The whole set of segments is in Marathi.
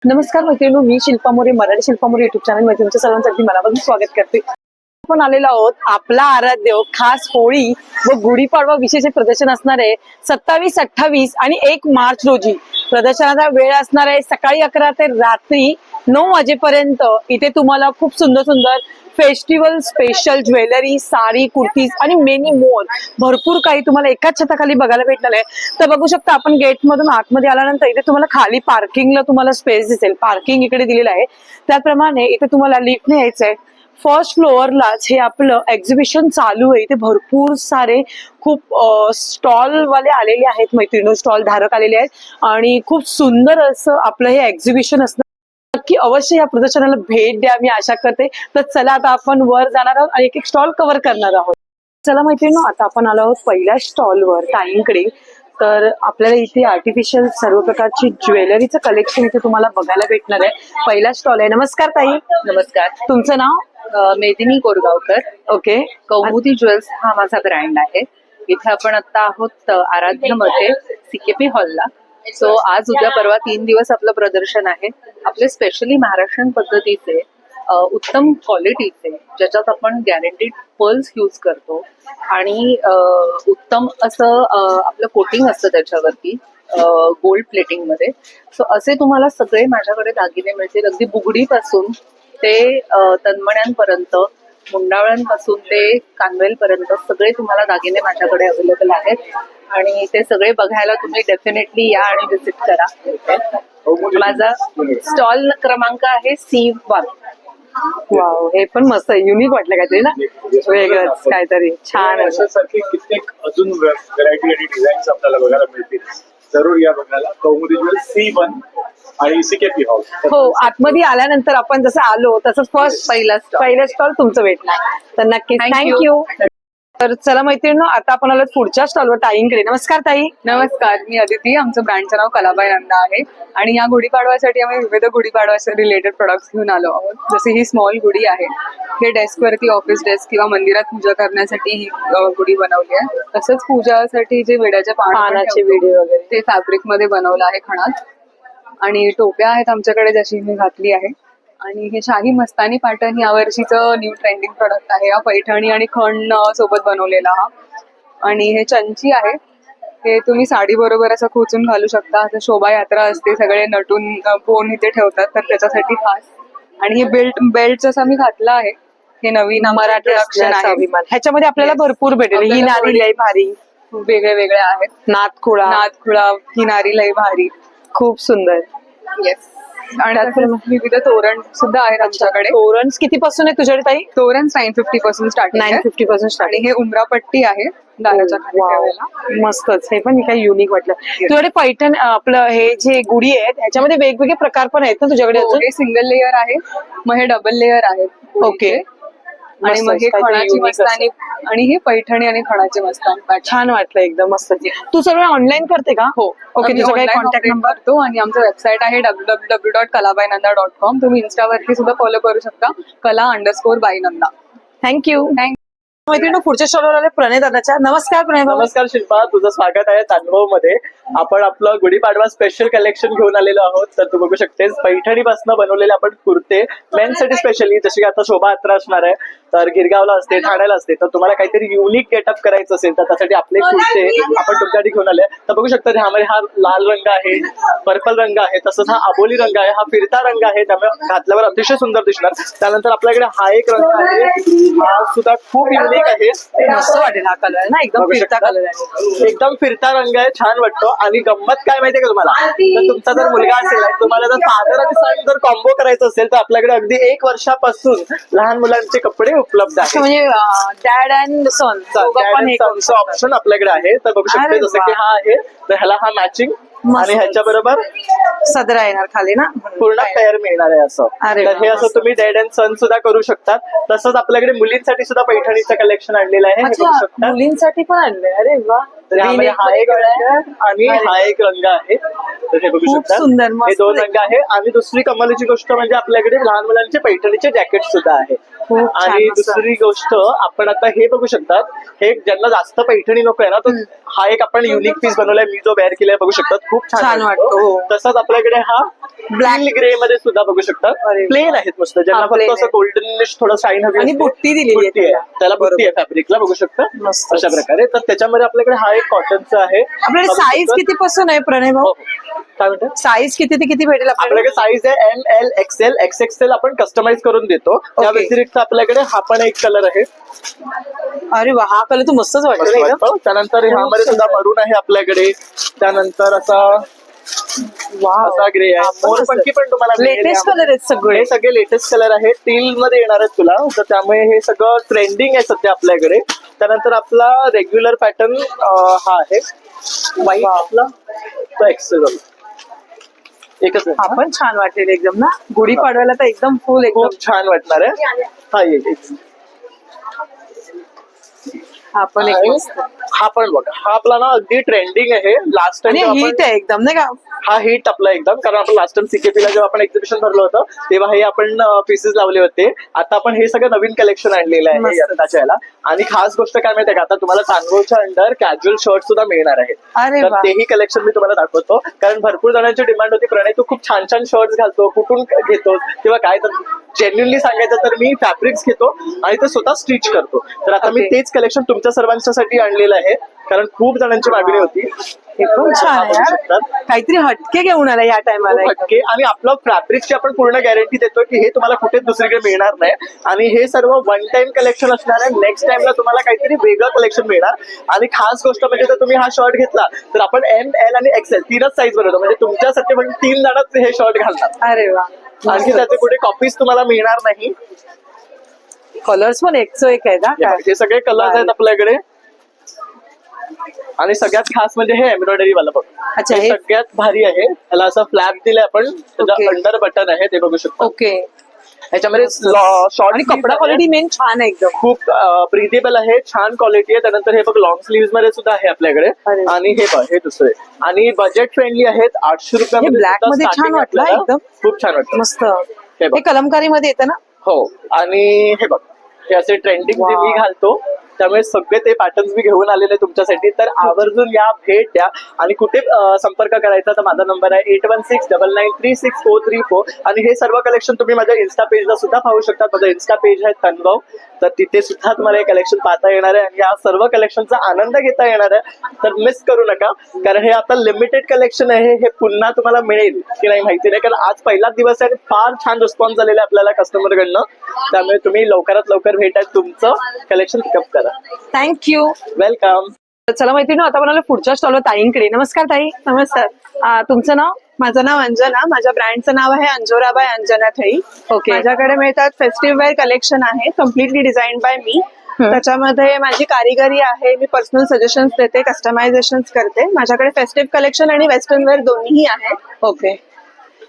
नमस्कार मैत्रिणी, मी शिल्पा मोरे, मराठी शिल्पा मोरे युट्यूब चॅनल मध्ये तुमच्या सर्वांसाठी मनापासून स्वागत करते. आपण आलेलो आहोत आपला आराध्य खास होळी व गुढीपाडवा विशेष प्रदर्शन असणार आहे 27, 28 आणि 1 मार्च रोजी. प्रदर्शनाचा वेळ असणार आहे सकाळी 11 ते रात्री 9 वाजेपर्यंत. इथे तुम्हाला खूप सुंदर सुंदर festival special jewellery, sari, kurtis आणि मेनी मोर भरपूर काही तुम्हाला एकाच छताखाली बघायला भेटणार आहे. तर बघू शकता आपण गेट मधून आतमध्ये आल्यानंतर इथे तुम्हाला खाली पार्किंगला तुम्हाला स्पेस दिसेल. पार्किंग इकडे दिलेलं आहे. त्याप्रमाणे इथे तुम्हाला लिफ्टने यायचंय. फर्स्ट फ्लोअरलाच हे आपलं एक्झिबिशन चालू आहे. इथे भरपूर सारे खूप स्टॉल वाले आलेले आहेत मैत्रिणी, स्टॉल धारक आलेले आहेत आणि खूप सुंदर असं आपलं हे एक्झिबिशन असणार. नक्की अवश्य या प्रदर्शनाला भेट द्या मी आशा करते. तर चला आता आपण वर जाणार आहोत आणि एक एक स्टॉल कव्हर करणार आहोत. चला मैत्रिणी, आता आपण आलो आहोत पहिल्या स्टॉलवर ताईंकडे. तर आपल्याला इथे आर्टिफिशियल सर्व प्रकारची ज्वेलरीचं कलेक्शन इथे तुम्हाला बघायला भेटणार आहे. पहिला स्टॉल आहे. नमस्कार ताई. नमस्कार. तुमचं नाव? मेदिनी कोरगावकर. ओके. कौमुदी ज्वेल्स हा माझा ब्रँड आहे. इथे आपण आता आहोत आराध्यामध्ये CKP हॉलला. सो आज उद्या परवा 3 दिवस आपलं प्रदर्शन आहे. आपले स्पेशली महाराष्ट्रीयन पद्धतीचे उत्तम क्वालिटीचे, ज्याच्यात आपण गॅरंटीड पर्ल्स यूज करतो आणि उत्तम असं आपलं कोटिंग असतं त्याच्यावरती गोल्ड प्लेटिंग मध्ये. सो असे तुम्हाला सगळे माझ्याकडे दागिने मिळतील. अगदी बुगडीपासून ते तन्मण्यांपर्यंत, मुंडावळ्यांपासून ते कानवेलपर्यंत सगळे तुम्हाला दागिने माझ्याकडे अवेलेबल आहेत आणि ते सगळे बघायला तुम्ही डेफिनेटली या आणि व्हिजिट करा. माझा स्टॉल क्रमांक आहे C1. वाव, हे पण मस्त आहे. युनिक वाटलं काहीतरी ना, वेगळंच काहीतरी छान. अशासारखे कित्येक अजून व्हरायटी आणि डिझाईन्स आपल्याला बघायला मिळतील. जरूर या बघायला. कौमुदी ज्वेल्स C1 आणि CKP हॉल. हो, आतमध्ये आल्यानंतर आपण जसं आलो तसं फर्स्ट पहिला स्टॉल तुमचं भेटणार. तर नक्कीच थँक्यू. तर चला मैत्रिणी, आता आपण आलो पुढच्या स्टॉलवर ताईंकडे. नमस्कार ताई. नमस्कार, मी अदिती. आमचं ब्रँडचं नाव कलाबाई नंदा आहे आणि या गुढीपाडव्यासाठी आम्ही विविध गुढीपाडव्याचे रिलेटेड प्रोडक्ट्स घेऊन आलो आहोत. जसे ही स्मॉल गुढी आहे, हे डेस्कवरती, ऑफिस डेस्क किंवा मंदिरात पूजा करण्यासाठी ही गुढी बनवली आहे. तसंच पूजासाठी जे विड्याच्या पानाचे विडे वगैरे ते फॅब्रिक मध्ये बनवलं आहे खणात. आणि टोप्या आहेत आमच्याकडे, जशी मी घातली आहे. आणि हे शाही मस्तानी पॅटर्न या वर्षीचं न्यू ट्रेंडिंग प्रोडक्ट आहे. हा पैठणी आणि खण सोबत बनवलेला हा. आणि हे चंची आहे, हे तुम्ही साडी बरोबर असं खोचून घालू शकता. आता शोभायात्रा असते, सगळे नटून फोन इथे ठेवतात, तर त्याच्यासाठी खास. आणि हे बेल्ट जसं मी घातला आहे, हे नवीन मराठी लक्षण आहे. ह्याच्यामध्ये आपल्याला भरपूर भेटेल. ही नारी लय भारी, वेगळे वेगळे आहेत. नाथखुळा ही नारी लय भारी, खूप सुंदर. येस. आणि विविध तोरण सुद्धा आहेत आमच्याकडे. तोरण किती पासून आहे तुझ्याकडे ताई? तोरण 950 पासून स्टार्टिंग. 950 पासून स्टार्ट. आणि हे उमरा पट्टी आहे दाराच्या खाली ठेवायला. मस्तच. हे पण काही युनिक वाटलं. तुझ्याकडे पैठण आपलं हे जे गुढी आहेत ह्याच्यामध्ये वेगवेगळे प्रकार पण आहेत ना तुझ्याकडे? हे सिंगल लेअर आहे, मग हे डबल लेअर आहे. ओके. आणि मग हे खणाची मस्तानी आणि हे पैठणी आणि खणाची मस्तानी. छान वाटलं एकदम मस्त. तू सगळं ऑनलाईन करते का? हो. ओके. तुझा काही कॉन्टॅक्ट नंबर? करतो आणि आमचं वेबसाईट आहे www.kalabainanda.com. तुम्ही इन्स्टावरती सुद्धा फॉलो करू शकता, kala_bainanda. थँक्यू. मैत्रिणी, पुढच्या स्टॉलवर आले प्रणय दादाच्या. नमस्कार प्रणय. नमस्कार शिल्पा, तुझं स्वागत आहे तांडव मध्ये. आपण आपलं गुढीपाडवा स्पेशल कलेक्शन घेऊन आलेलो आहोत. तर तू बघू शकतेस पैठणीपासून बनवलेले आपण कुर्ते मेन्स साठी स्पेशली, जशी की आता शोभायात्रा असणार आहे, तर गिरगावला असते, ठाण्याला असते, तर तुम्हाला काहीतरी युनिक गेटअप करायचं असेल तर त्यासाठी आपले कुर्ते आपण तुमच्यासाठी घेऊन आले. तर बघू शकता ह्यामध्ये हा लाल रंग आहे, पर्पल रंग आहे, तसंच हा आबोली रंग आहे, हा फिरता रंग आहे, त्यामुळे घातल्यावर अतिशय सुंदर दिसणार. त्यानंतर आपल्याकडे हा एक रंग आहे, हा सुद्धा खूप युनिक आहे. मस्त वाटेल हा कलर ना, एकदम फिरता कलर आहे, एकदम फिरता रंग आहे, छान वाटतो. आणि गंमत काय माहितीये का तुम्हाला, तर तुमचा जर मुलगा असेल आणि तुम्हाला जर फादर आणि सन जर कॉम्बो करायचं असेल तर आपल्याकडे अगदी 1 वर्षापासून लहान मुलांचे कपडे उपलब्ध आहेत. म्हणजे डॅड अँड सन ऑप्शन आपल्याकडे आहे. तर बघू शकते जसं की हा आहे, तर ह्याला हा मॅचिंग आणि ह्याच्या बरोबर सदरा येणार खाली ना, पूर्ण पेअर मिळणार आहे असं. तर हे असं तुम्ही डॅड अँड सन सुद्धा करू शकतात. तसंच आपल्याकडे मुलींसाठी सुद्धा पैठणीचं कलेक्शन आणलेलं आहे, हे बघू शकता. मुलींसाठी पण आणले. अरे वा. तर यामध्ये हा एक रंग आणि हा एक रंग आहे, तर हे बघू शकता. सुंदर, हे 2 रंग आहे. आणि दुसरी कमालीची गोष्ट म्हणजे आपल्याकडे लहान मुलांचे पैठणीचे जॅकेट सुद्धा आहे. खूप छान, आणि मस्त. दुसरी गोष्ट आपण आता हे बघू शकतात, हे ज्यांना जास्त पैठणी नको आहे ना, तर हा एक आपण युनिक पीस बनवलाय, मी जो वेअर केलाय बघू शकतात, खूप छान छान वाटतो, वाटतो. हो. तसंच आपल्याकडे हा Black. ब्लॅक ग्रे मध्ये सुद्धा बघू शकतात, अरे वा. प्लेन आहेत मस्त, ज्यांना हा, फक्त plain असं आहे. गोल्डनिश थोडं शाईन हवी आणि असते. बुट्टी दिलेली आहे बुट्टी आहे, त्याला. त्याला बुट्टी आहे फॅब्रिकला, बघू शकता मस्तच. अशा प्रकारे. तर त्याच्यामध्ये आपल्याकडे हा एक कॉटनचा आहे. आपल्याकडे बघू साईज शकतात. किती पासून आहे प्रणय भाऊ? हो. काय म्हणतात? साईज किती ते किती भेटेल आपल्याकडे? आपल्याकडे साईज आहे ML XL XXL आपण कस्टमाइज करून देतो. त्या Okay. व्यतिरिक्त आपल्याकडे हा पण एक कलर आहे, अरे वा, हा कलर तू मस्तच वाटतो मस्त रे एकदम. वाटतो. त्यानंतर ह्यामध्ये सुद्धा मरून आहे आपल्याकडे. त्यानंतर असा ग्रे आहे. मोरपंखी पण तुम्हाला मिळेल लेटेस्ट यामध्ये. कलर आहेत सगळे. हे सगळे लेटेस्ट कलर आहेत, टील मध्ये येणार आहेत तुला, तर त्यामुळे हे सगळं ट्रेंडिंग आहे सध्या आपल्याकडे. त्यानंतर आपला रेग्युलर पॅटर्न हा आहे व्हाईट Wow. आपला, तो एक्सेल एकच हा आहे. पण छान वाटेल एकदम ना, गुढीपाडव्याला तर एकदम फुल एकदम. खूप छान वाटणार आहे. हा एक हा पण एक आणि मस्त. हा पण बघ, हा आपला ना अगदी ट्रेंडिंग आहे. लास्ट आणि टाइम हीट आहे एकदम नाही का? हा हिट आपला एकदम, कारण आपण लास्ट टाइम सीकेपीला जेव्हा आपण एक्झिबिशन भरलं होतं तेव्हा हे आपण पीसेस लावले होते. आता आपण हे सगळं नवीन कलेक्शन आणलेलं आहे मस्त. आताच्या याला. आणि खास गोष्ट काय माहितीये का, आता तुम्हाला तांदूळच्या अंडर कॅज्युअल शर्ट सुद्धा मिळणार आहेत. अरे तर वा. तेही कलेक्शन मी तुम्हाला दाखवतो, कारण भरपूर जणांची डिमांड होती, प्रणय तू खूप छान छान शर्ट्स घालतो, कुठून घेतो किंवा काय. तर जेन्युअनली सांगायचं तर मी फॅब्रिक्स घेतो आणि ते स्वतः स्टिच करतो. तर आता मी Okay. तेच कलेक्शन तुमच्या सर्वांच्यासाठी आणलेलं आहे, कारण खूप जणांची मागणी होती. हे पण छान आहे बघू यार. शकतात. काहीतरी हटके घेऊन आला या टायमाला. खूप हटके. आणि आपलं फॅब्रिकची आपण पूर्ण गॅरंटी देतो की हे तुम्हाला कुठेच दुसरीकडे मिळणार नाही. आणि हे सर्व वन टाइम कलेक्शन असणार आहे. नेक्स्ट टाइमला तुम्हाला काहीतरी वेगळं कलेक्शन मिळणार. आणि खास गोष्ट म्हणजे जर तुम्ही हा शर्ट घेतला तर आपण ML आणि XL तीनच साईज बनवतो, म्हणजे तुमच्यासाठी पण 3 जणच हे शर्ट घालतात. अरे वा, आणखी त्याचे कुठे कॉपीज तुम्हाला मिळणार नाही. कलर्स पण एकशे एक आहे ना काय? हे सगळे कलर्स आहेत आपल्याकडे. आणि सगळ्यात खास म्हणजे हे एम्ब्रॉयडरी वाला बघ, अच्छा, हे हे सगळ्यात भारी आहे. त्याला असं फ्लॅप दिलंय आपण, त्याच्या Okay. अंडर बटन आहे, ते बघू शकतो. ओके. ह्याच्यामध्ये शॉर्ट आणि कपडा क्वालिटी मेन छान आहे एकदम. खूप ब्रिथेबल आहे, छान क्वालिटी आहे. त्यानंतर हे बघ लॉंग स्लीव्ह मध्ये सुद्धा आहे आपल्याकडे. अरे. आणि हे बघ, हे दुसरे आणि बजेट फ्रेंडली आहेत. 800 रुपयामध्ये हे black सुद्धा मध्ये starting छान वाटलं आपल्याला. एकदम. खूप छान वाटलं. मस्त. हे बघ. हे कलमकारी मध्ये येतं ना? हो. आणि हे बघ, हे असे ट्रेंडिंग जे Wow. मी घालतो, त्यामुळे सगळे ते पॅटर्न्स मी घेऊन आलेले तुमच्यासाठी. तर आवर्जून या, भेट द्या. आणि कुठे संपर्क करायचा तर माझा नंबर आहे 8169936434. आणि हे सर्व कलेक्शन तुम्ही माझ्या इन्स्टा पेजला सुद्धा पाहू शकता. माझं इन्स्टा पेज आहे तनभाऊ, तर तिथे सुद्धा तुम्हाला हे कलेक्शन पाहता येणार आहे आणि या सर्व कलेक्शनचा आनंद घेता येणार आहे. तर मिस करू नका, कारण हे आता लिमिटेड कलेक्शन आहे. हे पुन्हा तुम्हाला मिळेल की नाही माहिती नाही, कारण आज पहिलाच दिवस आहे आणि फार छान रिस्पॉन्स झालेला आहे आपल्याला कस्टमरकडनं. त्यामुळे तुम्ही लवकरात लवकर भेटा, तुमचं कलेक्शन पिकअप करा. थँक्यू. वेलकम. चला मैत्रिणी, आता बनायला पुढच्या स्टॉलवर ताईंकडे. नमस्कार ताई. नमस्कार. तुमचं नाव? माझं नाव अंजना. माझ्या ब्रँडचं नाव आहे अंजोरा बाय अंजना थई. ओके. माझ्याकडे मिळतात फेस्टिव्ह वेअर कलेक्शन आहे, कम्प्लिटली डिझाईन बाय मी. त्याच्यामध्ये माझी कारिगरी आहे, मी पर्सनल सजेशन्स देते, कस्टमायझेशन करते. माझ्याकडे फेस्टिव्ह कलेक्शन आणि वेस्टर्न वेअर दोन्हीही आहे. ओके.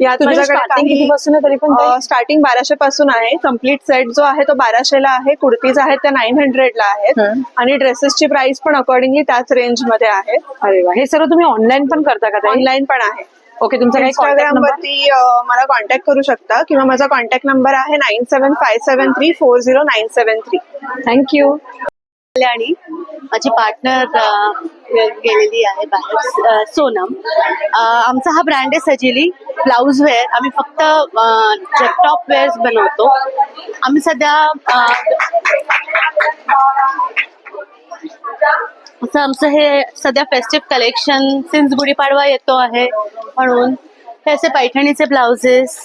यात स्टार्टिंग किती पासून आहे तरी पण ताई? स्टार्टिंग 1200 पासून आहे. कम्प्लीट सेट जो आहे तो 1200 ला आहे. कुर्तीज आहेत त्या 900 ला आहेत. आणि ड्रेसेसची प्राइस पण अकॉर्डिंगली त्याच रेंज मध्ये आहे. अरे वा, हे सर्व तुम्ही ऑनलाईन पण करता का ताई? ऑनलाईन पण आहे. ओके. तुमचा काही कॉन्टॅक्ट इंस्टाग्राम नंबर? वरती मला कॉन्टॅक्ट करू शकता, किंवा माझा कॉन्टॅक्ट नंबर आहे 9757340973. थँक्यू. आणि माझी पार्टनर गेलेली आहे बाहेर, सोनम. आमचा हा ब्रँड आहे सजिली ब्लाउज वेअर. आम्ही फक्त टॉप वेअर्स बनवतो. आम्ही सध्या असं आमचं हे सध्या फेस्टिव्ह कलेक्शन सिन्स गुढीपाडवा येतो आहे म्हणून हे असे पैठणीचे ब्लाउजेस.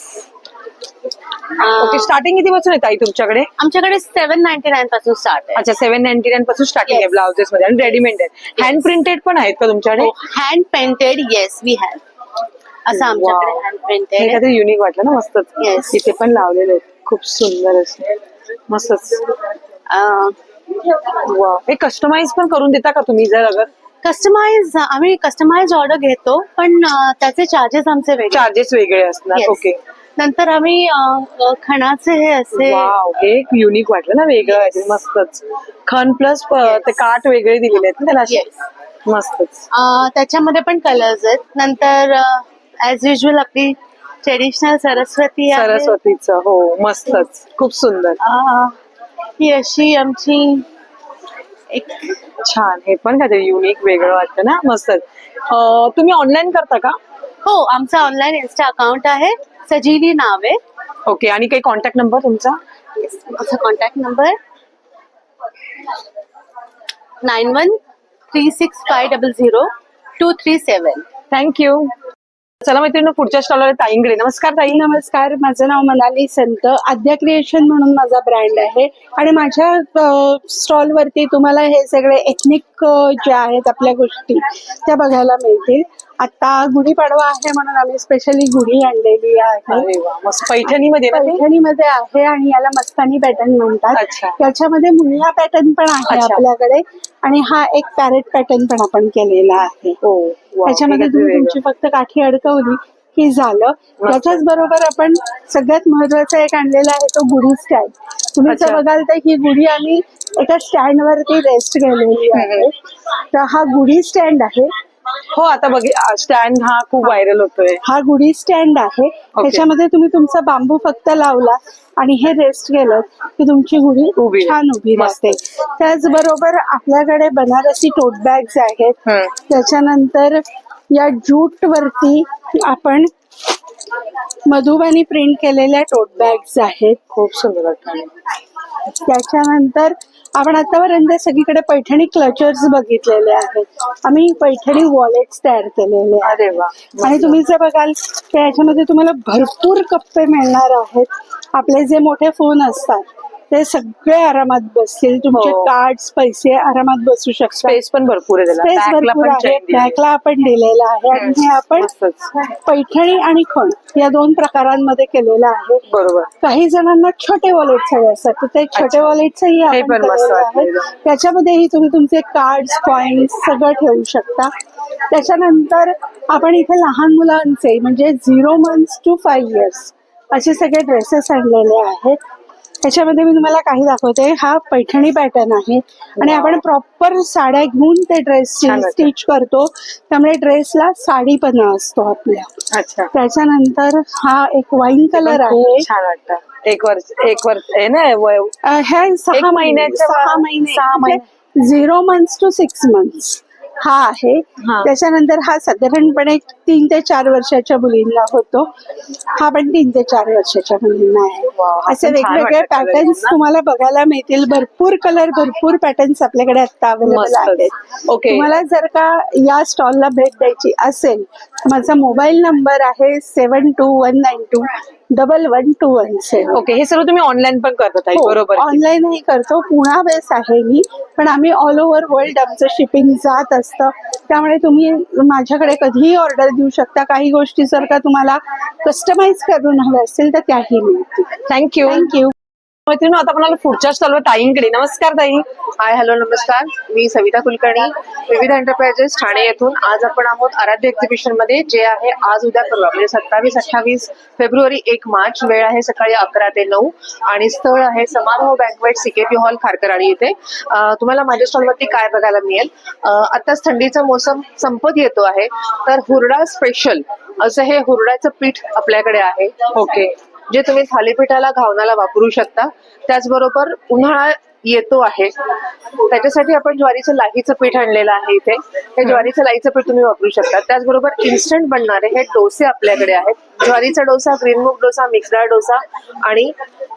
ओके. स्टार्टिंग किती पासून आहे ताई तुमच्याकडे? आमच्याकडे 799 पासून स्टार्ट आहे. अच्छा, 799 पासून स्टार्टिंग आहे Yes. ब्लाउजेस मध्ये. आणि रेडीमेड आहे. हँड प्रिंटेड पण आहेत का तुमच्याकडे? Hand painted, yes we have. असं आमच्याकडे Wow. हँड हे पेंटेड. काहीतरी युनिक वाटलं ना, मस्तच. Yes. इथे पण लावलेले आहेत, खूप सुंदर असे, मस्तच. वा, हे कस्टमाइज पण करून देता का तुम्ही जर अगर? कस्टमाइज आम्ही कस्टमाइज ऑर्डर घेतो, पण त्याचे चार्जेस आमचे वेगळे. चार्जेस वेगळे असणार. Yes. ओके. नंतर आम्ही खणाचे हे असे वाव, हे एक युनिक वाटलं ना, वेगळं आहे, मस्तच. खण प्लस ते काठ वेगळे दिलेले आहेत ना त्याला असे. Yes. मस्तच. त्याच्यामध्ये पण कलर्स आहेत. नंतर ऍज युजल आपली ट्रेडिशनल सरस्वती आहे. सरस्वतीचं, हो मस्तच, खूप सुंदर. ही अशी आमची एक छान, हे पण काहीतरी युनिक वेगळं वाटतं ना, मस्त. तुम्ही ऑनलाईन करता का? हो, आमचा ऑनलाईन इन्स्टा अकाउंट आहे, सजिली नाव आहे. ओके, आणि काही कॉन्टॅक्ट नंबर तुमचा? माझा कॉन्टॅक्ट नंबर 9136500237. थँक्यू. चला मैत्रिणी, पुढच्या स्टॉलवर ताईंकडे. नमस्कार ताई. नमस्कार, माझं नाव मनाली संत. आद्या क्रिएशन म्हणून माझा ब्रँड आहे आणि माझ्या स्टॉलवरती तुम्हाला हे सगळे एथनिक जे आहेत आपल्या गोष्टी त्या बघायला मिळतील. आता गुढीपाडवा आहे म्हणून आम्ही स्पेशली गुढी आणलेली आहे. अरे वा, मस्त. पैठणीमध्ये ना ते? पैठणीमध्ये आहे आणि याला मस्तानी पॅटर्न म्हणतात. अच्छा. त्याच्यामध्ये मुनिया पॅटर्न पण आहे अच्छा. आपल्याकडे आणि हा एक पॅरेट पॅटर्न पण आपण केलेला आहे. हो, वा, त्याच्यामध्ये हे तुम्ही काहीतरी तुमची फक्त काठी अडकवली की झालं. त्याच्याच बरोबर आपण सगळ्यात महत्वाचं एक आणलेलं आहे तो गुढी स्टँड. तुम्ही जर अच्छा. बघाल तर ही गुढी आम्ही एका स्टँड वरती रेस्ट केलेली आहे. तर हा गुढी स्टँड आहे. हो, आता बघ, स्टँड हा खूप व्हायरल होतोय. हा गुढी स्टँड आहे. त्याच्यामध्ये तुम्ही तुमचा बांबू फक्त लावला आणि हे रेस्ट केलं की तुमची गुढी उभी. छान उभी मस्त. राहते. त्याचबरोबर आपल्याकडे बनारसी टोट बॅग्स आहेत. हम्म. त्याच्यानंतर या ज्यूट वरती आपण मधुबनी प्रिंट केलेल्या टोट बॅग्स आहेत. खूप सुंदर वाटतं. त्याच्यानंतर आपण आतापर्यंत सगळीकडे पैठणी क्लचर्स बघितलेले आहेत. आम्ही पैठणी वॉलेट्स तयार केलेले आहेत. अरे वा. आणि तुम्ही जर बघाल तर याच्यामध्ये तुम्हाला भरपूर कप्पे मिळणार आहेत. आपले जे मोठे फोन असतात ते सगळे आरामात बसतील. तुमचे हो. कार्ड्स पैसे आरामात बसू शकतात. स्पेस पण भरपूर आहे त्याला. स्पेस बॅगला भरपूर पण आहे. chain दिली. बॅगला आपण दिलेला आहे आणि हे आपण मस्तच. पैठणी आणि खण या दोन प्रकारांमध्ये केलेलं आहे. बरोबर. काही जणांना छोटे वॉलेट्स हवे असतात तर ते छोटे वॉलेट्सही हे आपण पण मस्त केलेले वाटलं आहेत. एकदम. त्याच्यामध्येही तुम्ही तुमचे कार्ड्स कॉइन्स सगळं ठेवू शकता. त्याच्यानंतर आपण इथे लहान मुलांचे म्हणजे 0 months to 5 years असे सगळे ड्रेसेस आणलेले आहेत. त्याच्यामध्ये मी तुम्हाला काही दाखवते. हा पैठणी पॅटर्न आहे आणि आपण प्रॉपर साड्या घेऊन ते ड्रेस छान वाटतं. स्टिच करतो. त्यामुळे ड्रेसला साडीपणा असतो आपल्या. अच्छा. त्याच्यानंतर हा एक वाईन कलर खूप आहे. छान वाटतं. एक वर्ष आहे ना वय. ह्या 6 महिन्याच्या 6 महिने 6 महिने. 0 months to 6 months हा आहे. हा. त्याच्यानंतर हा साधारणपणे 3 ते 4 वर्षाच्या मुलींना होतो. हा पण 3 ते 4 वर्षाच्या मुलींना आहे. वाव, हा असे पण छान वेगवेगळे वाटतं colour पॅटर्न्स ना. तुम्हाला बघायला मिळतील. भरपूर कलर भरपूर पॅटर्न्स आपल्याकडे आता अवेलेबल मस्तच. आहेत. ओके. तुम्हाला जर का या स्टॉलला भेट द्यायची असेल माझा मोबाईल नंबर आहे 7219211217. ओके, हे सर्व तुम्ही ऑनलाईन पण करता ताई, बरोबर? ऑनलाईनही करतो. पुणा बेस आहे मी, पण आम्ही ऑल ओव्हर वर्ल्ड आमचं शिपिंग जात असतं. त्यामुळे तुम्ही माझ्याकडे कधीही ऑर्डर देऊ शकता. काही गोष्टी जर का तुम्हाला कस्टमाइज करून हव्या असतील तर त्याही मिळतील. थँक्यू. थँक्यू. मैत्रिणी, आता आपण आलो पुढच्या स्टॉलवर ताईंकडे. नमस्कार ताई. हाय, हॅलो, नमस्कार. मी सविता कुलकर्णी, विविध एंटरप्राइजेस ठाणे येथून. आज आपण आहोत आराध्य एक्झिबिशन मध्ये, जे आहे आज उद्या परवा म्हणजे 27-28 फेब्रुवारी 1 मार्च. वेळ आहे सकाळी 11 ते 9 आणि स्थळ आहे समारोह बँकवेट सीकेपी हॉल खारकराळी इथे. तुम्हाला माझ्या स्टॉलवरती काय बघायला मिळेल. आताच थंडीचा मोसम संपत येतो आहे, तर हुरडा स्पेशल असं हे हुरड्याचं पीठ आपल्याकडे आहे. ओके. जे तुम्ही थालीपीठाला घावनाला वापरू शकता. त्याचबरोबर उन्हाळा येतो आहे, त्याच्यासाठी आपण ज्वारीचं लाहीचं पीठ आणलेलं आहे इथे. हे ज्वारीचं लाहीचं पीठ तुम्ही वापरू शकता. त्याचबरोबर इन्स्टंट बनणारे हे डोसे आपल्याकडे आहेत. ज्वारीचा डोसा, ग्रीन मूग डोसा, मिक्स डाळ डोसा आणि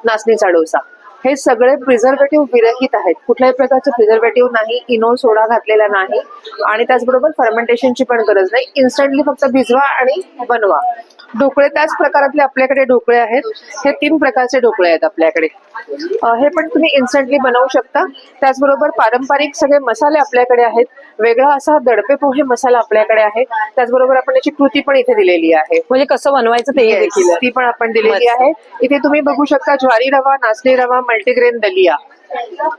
नाचणीचा डोसा. हे सगळे प्रिझर्वेटिव्ह विरहित आहेत. कुठल्याही प्रकारचं प्रिझर्वेटिव्ह नाही, इनो सोडा घातलेला नाही आणि त्याचबरोबर फर्मेंटेशनची पण गरज नाही. इन्स्टंटली फक्त भिजवा आणि बनवा. ढोकळे त्याच प्रकारातले आपल्याकडे ढोकळे आहेत. हे 3 प्रकारचे ढोकळे आहेत आपल्याकडे. हे पण तुम्ही इन्स्टंटली बनवू शकता. त्याचबरोबर पारंपरिक सगळे मसाले आपल्याकडे आहेत. वेगळा असा दडपे पोहे मसाला आपल्याकडे आहे. त्याचबरोबर आपण याची कृती पण इथे दिलेली आहे. म्हणजे कसं बनवायचं ते Yes, देखील आहे. ती पण आपण दिलेली मस्त. आहे. इथे तुम्ही बघू शकता ज्वारी रवा, नाचणी रवा, मल्टीग्रेन दलिया.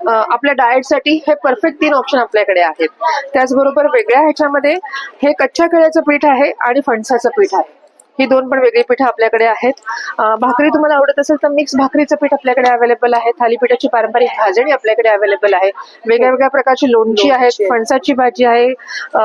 आपल्या डाएटसाठी हे परफेक्ट 3 ऑप्शन आपल्याकडे आहेत. त्याचबरोबर वेगळ्या ह्याच्यामध्ये हे कच्च्या केळ्याचं पीठ आहे आणि फणसाचं पीठ आहे. ही 2 पण वेगळी पीठ आपल्याकडे आहेत. भाकरी तुम्हाला आवडत असेल तर मिक्स भाकरीचं पीठ आपल्याकडे अवेलेबल आहे. थालीपीठाची पारंपरिक भाजणी आपल्याकडे अवेलेबल आहे. वेगळ्या वेगळ्या प्रकारची लोणची आहेत, फणसाची भाजी आहे,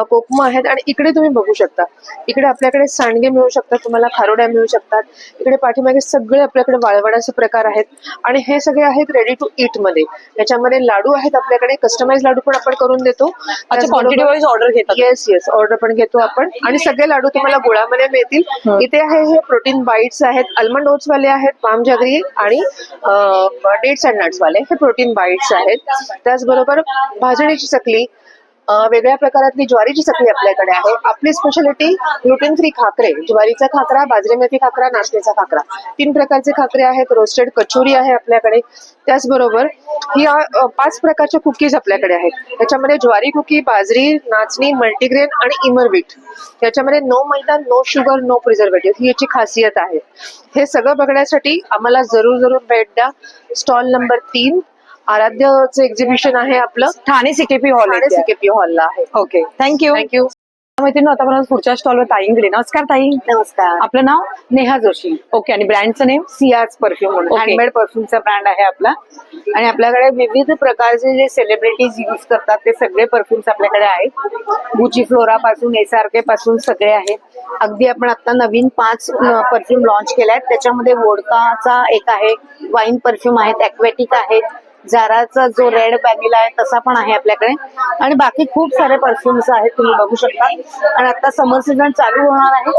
कोकम आहेत. आणि इकडे तुम्ही बघू शकता, इकडे आपल्याकडे सांडगे मिळू शकतात, तुम्हाला खारोड्या मिळू शकतात. इकडे पाठीमागे सगळे आपल्याकडे वाळवणाचे प्रकार आहेत. आणि हे सगळे आहेत रेडी टू ईट मध्ये. याच्यामध्ये लाडू आहेत आपल्याकडे, कस्टमाइज लाडू पण आपण करून देतो. क्वांटिटी वाईज ऑर्डर घेतात. येस येस, ऑर्डर पण घेतो आपण. आणि सगळे लाडू तुम्हाला गुळामध्ये मिळतील. इथे आहे हे प्रोटीन बाईट्स आहेत, अल्मंड ओट्स वाले आहेत, पाम जगरी आणि डेट्स अँड नट्स वाले हे प्रोटीन बाईट्स आहेत. त्याचबरोबर भाजणीची चकली, वेगळ्या प्रकारातली ज्वारीची चकली आपल्याकडे आहे. आपली स्पेशालिटी ग्लुटेन फ्री खाकरे, ज्वारीचा खाकरा, बाजरी मेथी खाकरा, नाचणीचा खाकरा, 3 प्रकारचे खाकरे आहेत. रोस्टेड कचोरी आहे आपल्याकडे. त्याचबरोबर ही 5 प्रकारच्या कुकीज आपल्याकडे आहेत. त्याच्यामध्ये ज्वारी कुकी, बाजरी, नाचणी, मल्टीग्रेन आणि इमर व्हीट. याच्यामध्ये नो मैदा, नो शुगर, नो प्रिझर्वेटिव्ह ही याची खासियत आहे. हे सगळं बघण्यासाठी आम्हाला जरूर भेट द्या. स्टॉल नंबर 3 आराध्यचं एक्झिबिशन आहे आपलं, Thane CKP hall. Thane CKP हॉलला आहे. Okay, thank you. थँक्यू. मैत्रिणी, आता आपण पुढच्या स्टॉलवर ताईंकडे. नमस्कार ताई. नमस्कार. आपलं नाव? नेहा जोशी. ओके, आणि ब्रँडचं नेम? सियाज परफ्यूम म्हणून Okay. हँडमेड परफ्यूमचा ब्रँड आहे आपला. आणि आपल्याकडे विविध प्रकारचे जे सेलिब्रिटीज यूज करतात ते सगळे परफ्युम्स आपल्याकडे आहेत. गुची फ्लोरा पासून SRK पासून सगळे आहेत. अगदी आपण आता नवीन 5 परफ्यूम लॉन्च केले आहेत. त्याच्यामध्ये वोडकाचा एक आहे, वाईन परफ्यूम आहेत, ॲक्वेटिक आहेत, जाराचा जो रेड व्हॅनिला आहे तसा पण आहे आपल्याकडे. आणि बाकी खूप सारे परफ्युम्स आहेत, तुम्ही बघू शकता. आणि आता समर सीझन चालू होणार आहे,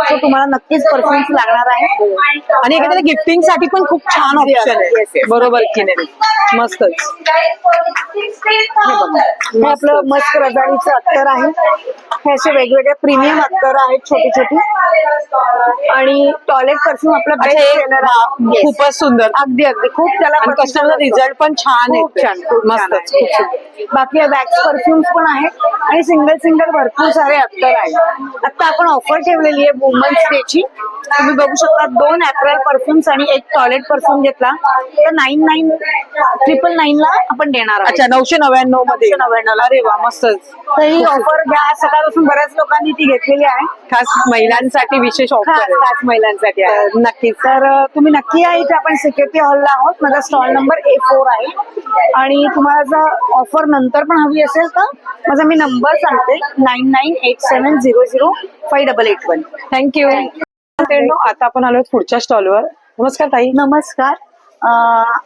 सो तुम्हाला नक्कीच परफ्युम्स लागणार आहे. आणि एखाद्याला गिफ्टिंग साठी पण खूप छान ऑप्शन आहे. Yes, yes. बरोबर की नाही? मस्तच. हे आपलं मस्क रजाईचं अत्तर आहे. हे असे वेगवेगळे प्रीमियम अत्तर आहेत, छोटी छोटी. आणि टॉयलेट परफ्यूम आपलं अच्छा, बेस्ट हे सेलर वा, आहे. Yes. खूपच सुंदर. अगदी अगदी खूप त्याला आणि कस्टमरला रिझल्ट पण छान खूप आहे. छान, खूप छान मस्तच. आहे. खूप सुंदर. बाकी वॅक्स परफ्युम्स पण आहेत आणि सिंगल भरपूर सारे अत्तर आहेत. आता आपण ऑफर ठेवलेली आहे वुमन्स डे ची. तुम्ही बघू शकता 2 अप्रॅल परफ्युम्स आणि 1 टॉयलेट परफ्यूम घेतला तर 999 ला आपण देणार आहोत. अच्छा, 999 मध्ये. 999. अरे वा, मस्तच. तर ही ऑफर घ्या. सकाळपासून बऱ्याच लोकांनी ती घेतलेली आहे. खास महिलांसाठी विशेष ऑफर खास आहे. खास महिलांसाठी आहे. तर नक्कीच. तर तुम्ही नक्की या इथे. आपण सीकेपी हॉलला आहोत. माझा स्टॉल नंबर A4 आहे. आणि तुम्हाला जर ऑफर नंतर पण हवी असेल तर माझा मी नंबर सांगते, 9987005881. थँक्यू. आता आपण आलो पुढच्या स्टॉलवर. नमस्कार ताई. नमस्कार.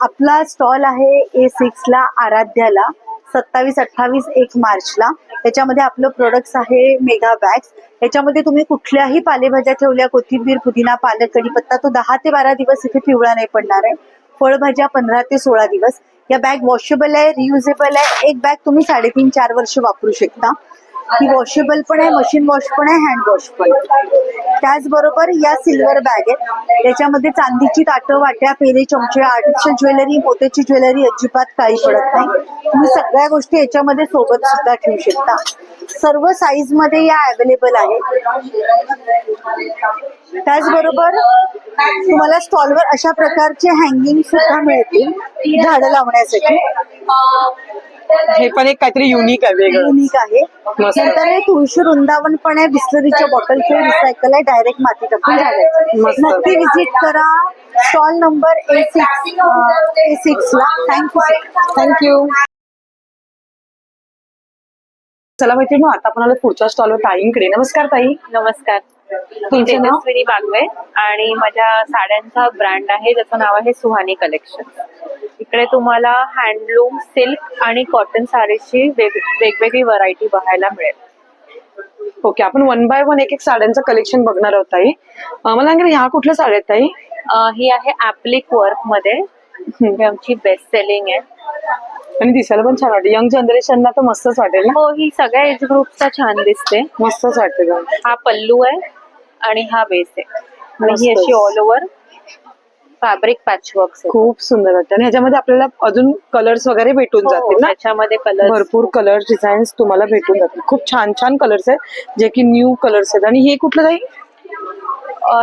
आपला स्टॉल आहे A6 ला, आराध्याला, 27-28-1 मार्चला. त्याच्यामध्ये आपलं प्रोडक्ट्स आहे मेगा बॅग्स. याच्यामध्ये तुम्ही कुठल्याही पालेभाज्या ठेवल्या, कोथिंबीर, पुदिना, पालक, कढीपत्ता, तो 10 ते 12 दिवस इथे पिवळा नाही पडणार आहे. फळभाज्या 15 ते 16 दिवस. या बॅग वॉशेबल आहे, रियुजेबल आहे. एक बॅग तुम्ही 3.5-4 वर्ष वापरू शकता. ही वॉशेबल पण आहे, मशीन वॉश पण आहे, हँड वॉश पण. त्याचबरोबर या सिल्वर बॅग आहेत. याच्यामध्ये चांदीची ताटं, वाट्या, पेरे, चमचे, आर्टिफिशियल ज्वेलरी, मोत्याची ज्वेलरी अजिबात काही पडत नाही. तुम्ही सगळ्या गोष्टी याच्यामध्ये सोबत सुद्धा ठेवू शकता. सर्व साईज मध्ये या अवेलेबल आहे. त्याचबरोबर तुम्हाला स्टॉलवर अशा प्रकारचे हँगिंग सुद्धा मिळतील झाडं लावण्यासाठी. हे पण एक काहीतरी युनिक आहे, वेगळं. युनिक आहे. मस्त. नंतर हे तुळशी वृंदावन पण आहे. बिस्लरीच्या बॉटलचे रिसायकल आहे, डायरेक्ट माती टाकून झाडायचं. मस्त. नक्की विजिट करा. स्टॉल नंबर A6 ला. थँक्यू. चला मैत्रिणी, आता आपण आलो पुढच्या स्टॉलवर ताईंकडे. नमस्कार ताई. नमस्कार. तुमचं नाव? तेजस्विनी बागवे आणि माझ्या साड्यांचा ब्रँड आहे ज्याचं नाव आहे सुहानी कलेक्शन. इकडे तुम्हाला हँडलूम, सिल्क आणि कॉटन साडीची वेगवेगळी व्हरायटी बघायला मिळेल. ओके, आपण 1 बाय 1 एक साड्यांचं कलेक्शन बघणार आहोत ताई. मला सांगा, ह्या कुठल्या साड्या आहेत ताई? ही आहे ऍप्लिक वर्क मध्ये. ही आमची बेस्ट सेलिंग आहे. आणि दिसायला पण छान वाटते. यंग जनरेशनला तर मस्तच वाटेल ना. हो, ही सगळ्या एज ग्रुपचा छान दिसते. मस्तच वाटते का? हा पल्लू आहे आणि हा बेस आहे. आणि ही मस्तच. अशी ऑल ओव्हर फॅब्रिक पॅचवर्क. खूप सुंदर वाटतं. आणि ह्याच्यामध्ये आपल्याला अजून कलर्स वगैरे भेटून जातील ना. त्याच्यामध्ये कलर भरपूर कलर्स, डिझाईन्स तुम्हाला भेटून जातील. खूप छान छान कलर्स आहेत, जे की न्यू कलर्स आहेत. आणि हे कुठलं ताई?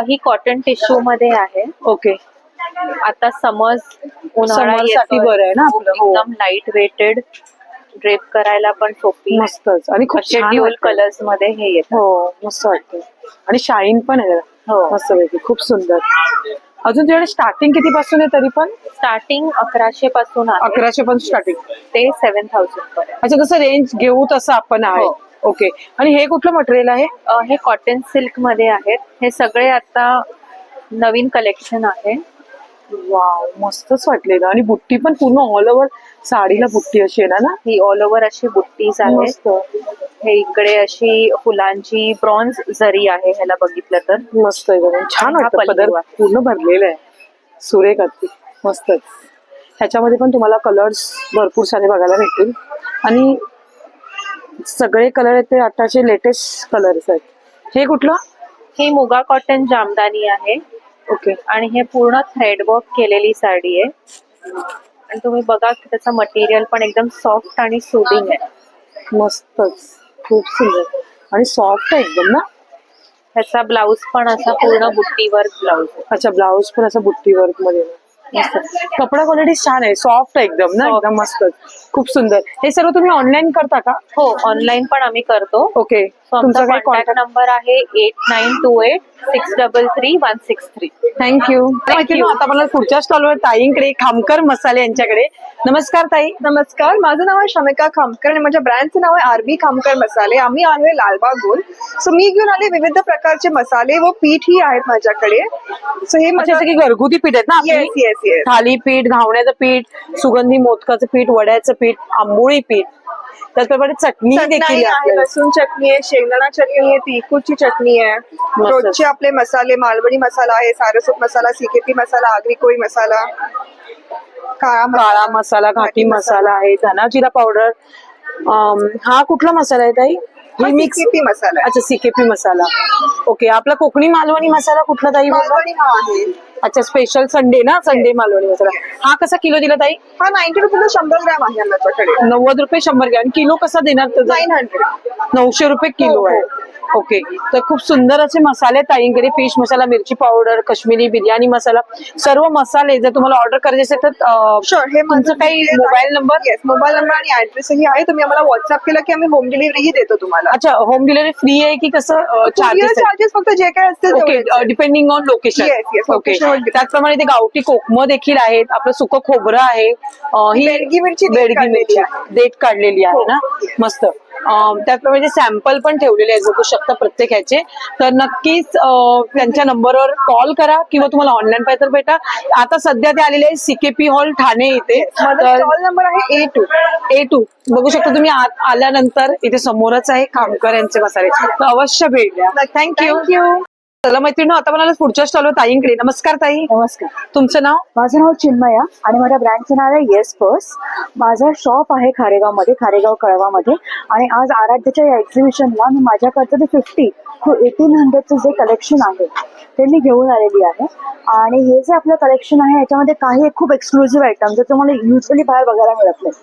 ही कॉटन टिश्यू मध्ये आहे. ओके, आता समज उन्हाळा Summer साठी येतोय. बरं आहे ना आपलं. हो. एकदम लाईट वेटेड ड्रेप करायला पण सोपी. मस्तच आणि खूप असे छान ड्युअल वाटतं. कलर्स मध्ये हे येतात. हो मस्त वाटतं आणि शाईन पण आहे हो. मस्त पैकी, खूप सुंदर. अजून तुझ्याकडे स्टार्टिंग किती पासून आहे तरी पण? स्टार्टिंग 1100 पासून आहे 1100 पासून स्टार्टिंग. ते 7000 पर्यंत. अच्छा, जसं रेंज घेऊ तसं आपण आहे. हो. ओके. आणि हे कुठलं मटेरियल आहे? हे कॉटन सिल्क मध्ये आहेत. हे सगळे आता नवीन कलेक्शन आहे. वाव, मस्तच वाटलेलं. आणि बुट्टी पण पूर्ण ऑल ओव्हर साडीला बुट्टी अशी आहे ना? ही ऑल ओव्हर अशी बुट्टीज आहेत. मस्त हे इकडे अशी फुलांची ब्रॉन्झ जरी आहे ह्याला बघितलं तर. मस्त आहे बघा. छान हा वाटतं. पल्लू पदर आहे. पूर्ण भरलेलं आहे. सुरेख अगदी मस्तच. ह्याच्यामध्ये पण तुम्हाला कलर्स भरपूर सारे बघायला भेटतील आणि सगळे कलर आहेत ते आताचे लेटेस्ट कलर्स आहेत. हे कुठलं? ही मुगा कॉटन जामदानी आहे. ओके. आणि हे पूर्ण थ्रेड वर्क केलेली साडी आहे. आणि तुम्ही बघा की त्याचं मटेरियल पण एकदम सॉफ्ट आणि सुदिंग आहे. मस्तच, खूप सुंदर आणि सॉफ्ट आहे एकदम ना? ह्याचा ब्लाऊज पण असा पूर्ण बुट्टी वर्क ब्लाऊज आहे. अच्छा, ब्लाऊज पण असं बुट्टी वर्क मध्ये आहे. मस्त. कपडा क्वालिटी छान आहे, सॉफ्ट आहे एकदम ना? एकदम मस्तच, खूप सुंदर. हे सर्व तुम्ही ऑनलाईन करता का? हो, ऑनलाईन पण आम्ही करतो. ओके. So, तुमचा आमचा काय कॉन्टॅक्ट कॉन्टॅक्ट? नंबर आहे 8928633163. थँक्यू. आता मला पुढच्या स्टॉलवर ताईंकडे खामकर मसाले यांच्याकडे. नमस्कार ताई. नमस्कार, माझं नाव आहे शमिका खामकर आणि माझ्या ब्रँडचं नाव आहे आरबी खामकर मसाले. आम्ही आणले लालबाग गोल. सो मी घेऊन आले विविध प्रकारचे मसाले व पीठही आहेत माझ्याकडे. सो हे म्हणजे जसं की घरगुती पीठ आहेत ना आपली? Yes yes yes. थालीपीठ, घावण्याचं पीठ, सुगंधी मोदकाचं पीठ, वड्याचं पीठ, आंबोळी पीठ, त्याचप्रमाणे चटणी देखील चटणी आहे, आपल्याला. लसूण चटणी आहे, शेंगदाणा चटणी आहे, तिखटची चटणी आहे. रोजचे आपले मसाले, मालवणी मसाला आहे, सारस्वत मसाला, सीकेपी मसाला, आगरी कोळी मसाला, काळा मसाला, घाटी मसाला आहे, धना जिरा पावडर. हा कुठला मसाला आहे ताई? हा मिक्स. CKP मसाला आहे. अच्छा, सीकेपी मसाला. ओके. आपला कोकणी मालवणी मसाला कुठला ताई? मालवणी हा आहे. अच्छा, स्पेशल संडे ना? संडे मालवणी मसाला. हा कसा किलो दिला ताई? हा 90 रुपये 100 ग्रॅम आहे आमच्याकडे. 90 रुपये 100 ग्रॅम. आणि किलो कसा देणार त्याचा? 900. 900 रुपये किलो आहे. ओके. तर खूप सुंदर असे मसाले ताईंकडे. फिश मसाला, मिरची पावडर, काश्मीरी बिर्याणी मसाला, सर्व मसाले. जर तुम्हाला ऑर्डर करायचे असेल तर शुअर. हे तुमचं काही mobile number? Yes, mobile number आणि ऍड्रेसही आहे. तुम्ही आम्हाला व्हॉट्सअप केलं की आम्ही होम डिलिव्हरीही देतो तुम्हाला. अच्छा, होम डिलिव्हरी फ्री आहे की कसं? चार्जेस? चार्जेस फक्त जे काय असतील ओके, तेवढेच आहे. Depending on location. Yes, yes, okay. location वर depend. त्याचप्रमाणे ते गावठी कोकम देखील आहेत. आपलं सुकं खोबरं आहे. ही बेडगी मिरची देठ बेडगी काढलेली मिरची आहे. देठ काढलेली आहे ना? मस्त. त्याचप्रमाणे सॅम्पल पण ठेवलेले आहेत, बघू शकता प्रत्येक ह्याचे. तर नक्कीच त्यांच्या नंबरवर कॉल करा किंवा तुम्हाला ऑनलाईन पाहिजे तर भेटा. आता सध्या ते आलेले आहे सीकेपी हॉल ठाणे इथे. माझा स्टॉल नंबर आहे A2. A2 बघू शकता तुम्ही. आत आल्यानंतर इथे समोरच आहे खामकर यांचे मसाले. तर अवश्य भेट द्या. थँक्यू. चला मैत्रिणी, आता मला पुढच्या स्टॉलवर ताईंकडे. नमस्कार ताई. नमस्कार, तुमचं नाव? माझं नाव चिन्मया आणि माझ्या ब्रँडचं नाव आहे येस पर्स. माझं शॉप आहे खारेगावमध्ये, खारेगाव कळवामध्ये. आणि आज आराध्याच्या या एक्झिबिशनला मी माझ्याकडचं ते 50 to 1800चं जे कलेक्शन आहे ते मी घेऊन आलेली आहे. आणि हे जे आपलं कलेक्शन आहे याच्यामध्ये काही खूप एक्सक्लुझिव्ह आयटम जे तुम्हाला युजली बाहेर बघायला मिळत नाही.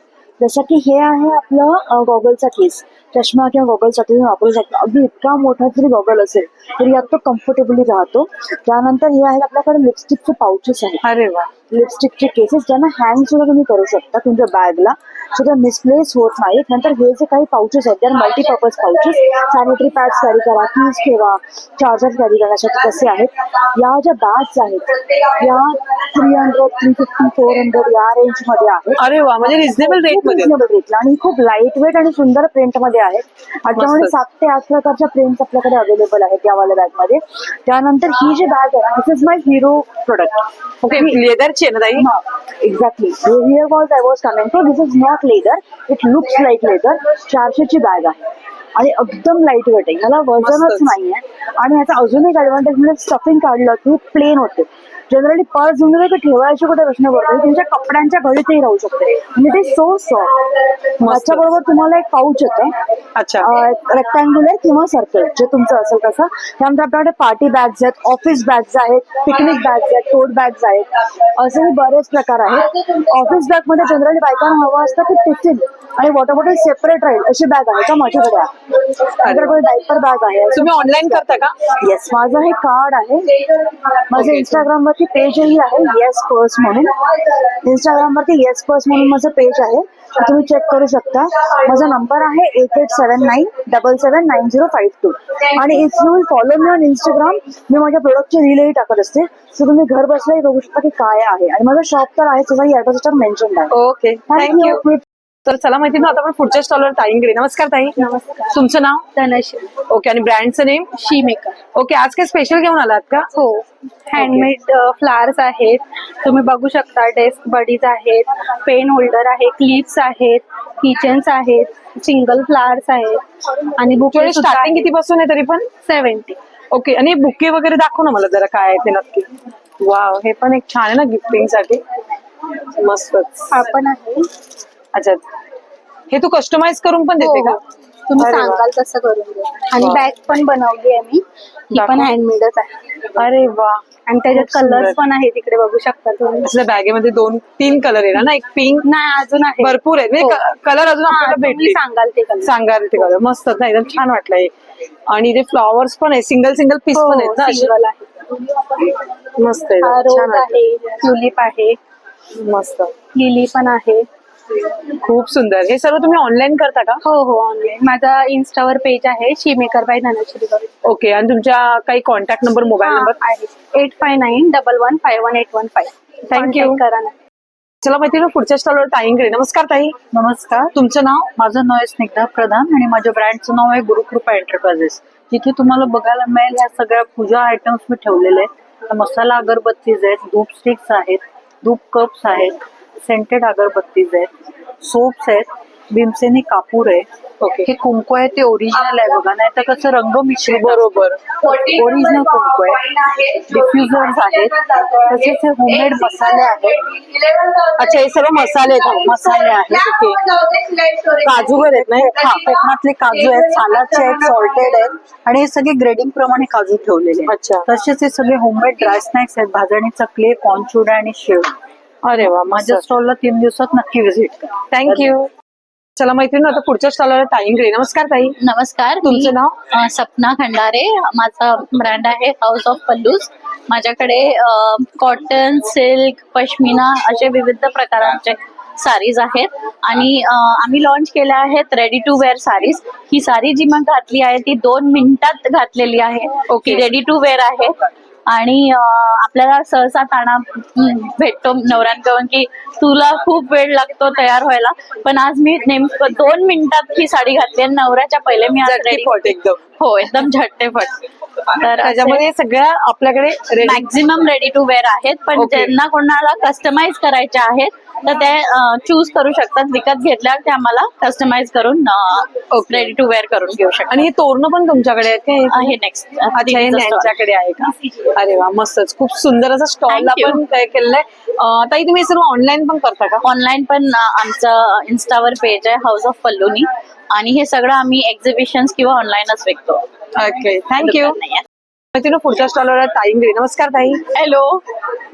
जसं की हे आहे आपलं गॉगलचा केस, चष्मा किंवा गॉगलसाठी तुम्ही वापरू शकता. अगदी इतका मोठा जरी गॉगल असेल तरी यात तो कम्फर्टेबली राहतो. त्यानंतर हे आहे आपल्याकडे लिपस्टिकचे पाउचेस आहेत. अरे वा. लिपस्टिकचे केसेस ज्यांना हँग सुद्धा तुम्ही करू शकता तुमच्या बॅगला, सुद्धा मिसप्लेस होत नाहीत. नंतर हे जे काही पाउचेस आहेत त्या multipurpose pouches, sanitary pads carry करा, कीज ठेवा, चार्जर कॅरी करण्यासाठी कसे आहेत. या ज्या बॅग्स आहेत या 300, 350, 400 या रेंज मध्ये आहेत. अरे वा, म्हणजे रिझनेबल रेट मध्ये. रिजनेबल रेटला आणि खूप लाईट वेट आणि सुंदर प्रिंट मध्ये आहेत. त्याच्यामध्ये 7 ते 8 प्रकारच्या प्रिंट्स आपल्याकडे अवेलेबल आहेत यावाल्या बॅग मध्ये. त्यानंतर ही जी बॅग आहे this is my hero product. Okay, लेदरची आहे ना ताई? Exactly. Here was I was coming to. This is not leather, it looks like leather. 400ची बॅग आहे आणि एकदम लाईट वेट आहे. ह्याला वजनच नाहीये. आणि ह्याचा अजून एक ऍडव्हान्टेज म्हणजे स्टफिंग काढलं की प्लेन होते. जनरली पर्स घेऊन गेले की ठेवायची कुठे प्रश्न पडतो, तुमच्या कपड्यांच्या घडीतही राहू शकते. म्हणजे ते सो सॉफ्ट. त्याच्याबरोबर तुम्हाला एक पाऊच येतं. अच्छा. रेक्टँग्युलर किंवा सर्कल जे तुमचं असेल तसं. त्यानंतर आपल्याकडे पार्टी बॅग्स आहेत, ऑफिस बॅग्स आहेत, पिकनिक बॅग्स आहेत, टोट बॅग्स आहेत, असेही बरेच प्रकार आहेत. ऑफिस बॅग मध्ये जनरली बायकांना हवं असतं की टिफिन आणि वॉटर बॉटल सेपरेट राहील अशी बॅग आहे का माझ्याकडे आहे. माझ्याकडे डायपर बॅग आहे. तुम्ही ऑनलाईन करता का? येस, माझं हे कार्ड आहे. माझं इंस्टाग्राम वरती पेजही आहे येस पर्स म्हणून. इंस्टाग्राम वरती येस पर्स म्हणून माझं पेज आहे. तुम्ही चेक करू शकता. माझा नंबर आहे 8879779052 आणि if you will follow me on Instagram, मी माझ्या प्रोडक्टची रीलही टाकत असते. सो तुम्ही घर बसल्याही बघू शकता की काय आहे. आणि माझं शॉप तर आहे, त्याचाही ॲड्रेस मेन्शन आहे. Okay, thank you. तर चला माहिती ना, आता आपण पुढच्या स्टॉलवर ताईंकडे. नमस्कार ताई. नमस्कार. तुमचं नाव? धनश्री. ओके, आणि ब्रँडचं नेम? शी मेकर. ओके, आज काय स्पेशल घेऊन आलात का? हो, हँडमेड फ्लावर्स आहेत. तुम्ही बघू शकता. डेस्क बडीज आहेत, पेन होल्डर आहे, क्लिप्स आहेत, किचन्स आहेत, सिंगल फ्लावर्स आहेत आणि बुके स्टार्टिंग किती पासून आहे तरी पण? 70. ओके, आणि बुके वगैरे दाखव ना मला जरा, काय आहे ते नक्की. वाव, हे पण एक छान आहे ना गिफ्टिंग साठी. मस्तच. हा पण आहे. अच्छा, हे तू कस्टमाइज करून पण देते का? तुम्ही अरे वा. सांगाल तसं करून देऊ. आणि वा. बॅग पण बनवली आहे मी. ती पण दाखव. हँडमेडच आहे. अरे वा. आणि त्याच्यात खूप सुंदर. कलर्स पण आहे, तिकडे बघू शकता तुम्ही. असल्या बॅगेमध्ये 2-3 कलर आहे ना, एक पिंक, नाही अजून आहे. भरपूर आहेत हो. कलर अजून हा, आपल्याला तुम्ही भेटतील. सांगाल ते कलर. सांगाल ते कलर मस्त ना, एकदम छान वाटलं हे. आणि ते फ्लॉवर्स पण आहे, सिंगल पीस पण आहेत ना असे. सिंगल आहे. मस्त आहे, हा छान रोज वाटलं. आहे, ट्युलिप आहे, मस्त, लिली पण आहे. खूप सुंदर. हे सर्व तुम्ही ऑनलाईन करता का? हो हो, ऑनलाईन. माझा इन्स्टावर पेज आहे, शी मेकर बाय धनश्री. ओके, आणि तुमच्या काही कॉन्टॅक्ट नंबर, मोबाईल नंबर? आहे 8591151815. थँक्यू. करा ना. चला माहिती ना, पुढच्या स्टॉलवर ताईंकडे. नमस्कार ताई. नमस्कार. तुमचं नाव? माझं नाव आहे स्निग्धा प्रधान आणि माझ्या ब्रँडचं नाव आहे गुरुकृपा एंटरप्राइजेस. तिथे तुम्हाला बघायला मिळेल ह्या सगळ्या पूजा आयटम्स मी ठेवलेले आहेत. मसाला अगरबत्तीज आहेत, धूप स्टिक्स आहेत, धूप कप्स आहेत, सेंटेड अगरबत्तीज आहेत, सोप्स आहेत, भीमसेनी कापूर आहे. ओके, हे कुंकू आहे ते ओरिजिनल आहे बघा, नाही तर कसं रंग मिश्रित. बरोबर. ओरिजिनल कुंकू आहे. डिफ्युजर्स आहेत, तसेच हे होममेड मसाले आहेत. अच्छा, हे सर्व मसाले आहेत. मसाले आहेत. काजू वगैरे आहेत नाही? हा, कोकणातले काजू आहेत, सालाचे आहेत, सॉल्टेड आहेत आणि हे सगळे ग्रेडिंग प्रमाणे काजू ठेवलेले आहेत. अच्छा. तसेच हे सगळे होममेड ड्राय स्नॅक्स आहेत, भाजणीचा क्ले, कॉर्नचुडा आणि शेव. अरे वा, माझ्या स्टॉलला 3 दिवसात नक्की व्हिजिट करा. थँक्यू. चला मैत्रिणी, आता पुढच्या स्टॉलवर ताईंकडे. नमस्कार ताई. नमस्कार. तुमचं नाव? सपना खंडारे. माझा ब्रँड आहे हाऊस ऑफ पल्लूज. माझ्याकडे कॉटन, सिल्क, पश्मिना असे विविध प्रकारांचे साडीज आहेत आणि आम्ही लॉन्च केल्या आहेत रेडी टू वेअर साडीज. ही साडी जी मग घातली आहे ती 2 मिनिटात घातलेली आहे. ओके. रेडी टू वेअर आहे आणि आपल्याला सहसा ताणा भेटतो नवऱ्यांकडून की तुला खूप वेळ लागतो तयार व्हायला, पण आज मी नेमकं 2 मिनिटात ही साडी घातली आणि नवऱ्याच्या पहिले मी आज रेडी. झटपट एकदम. हो, एकदम झटपट. तर त्याच्यामध्ये सगळ्या आपल्याकडे मॅक्झिमम रेडी टू वेअर आहेत, पण ओके. ज्यांना कोणाला कस्टमाइज करायचे आहेत तर ते चूज करू शकतात. विकत घेतल्यावर ते आम्हाला कस्टमाइज करून रेडी टू वेअर करून घेऊ शकतात. आणि हे तोरणं पण तुमच्याकडे आहेत का? आहे नेक्स्ट. अच्छा, हे यांच्याकडे आहे का? अरे वा, मस्तच. खूप सुंदर असं स्टॉलला Thank you. पण तयार केलेलं आहे. ताई, तुम्ही हे सर्व ऑनलाईन पण करता का? ऑनलाईन पण आमचं इन्स्टावर पेज आहे हाऊस ऑफ पल्लूनी आणि हे सगळं आम्ही एक्झिबिशन्स किंवा ऑनलाईनच विकतो. Okay, thank you. मैत्रिणी, पुढच्या स्टॉलवर ताईंकडे. नमस्कार ताई. Hello,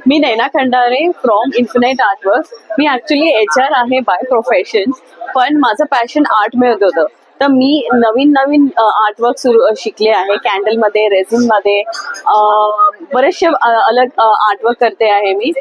me Naina Khandare from infinite artwork. Me actually HR आहे बाय प्रोफेशन, पण माझं पॅशन आर्ट मिळत होतं. तर मी नवीन आर्टवर्क शिकले आहे. कॅन्डलमध्ये, रेझिनमध्ये बरेचसे अलग आर्टवर्क करते आहे मी.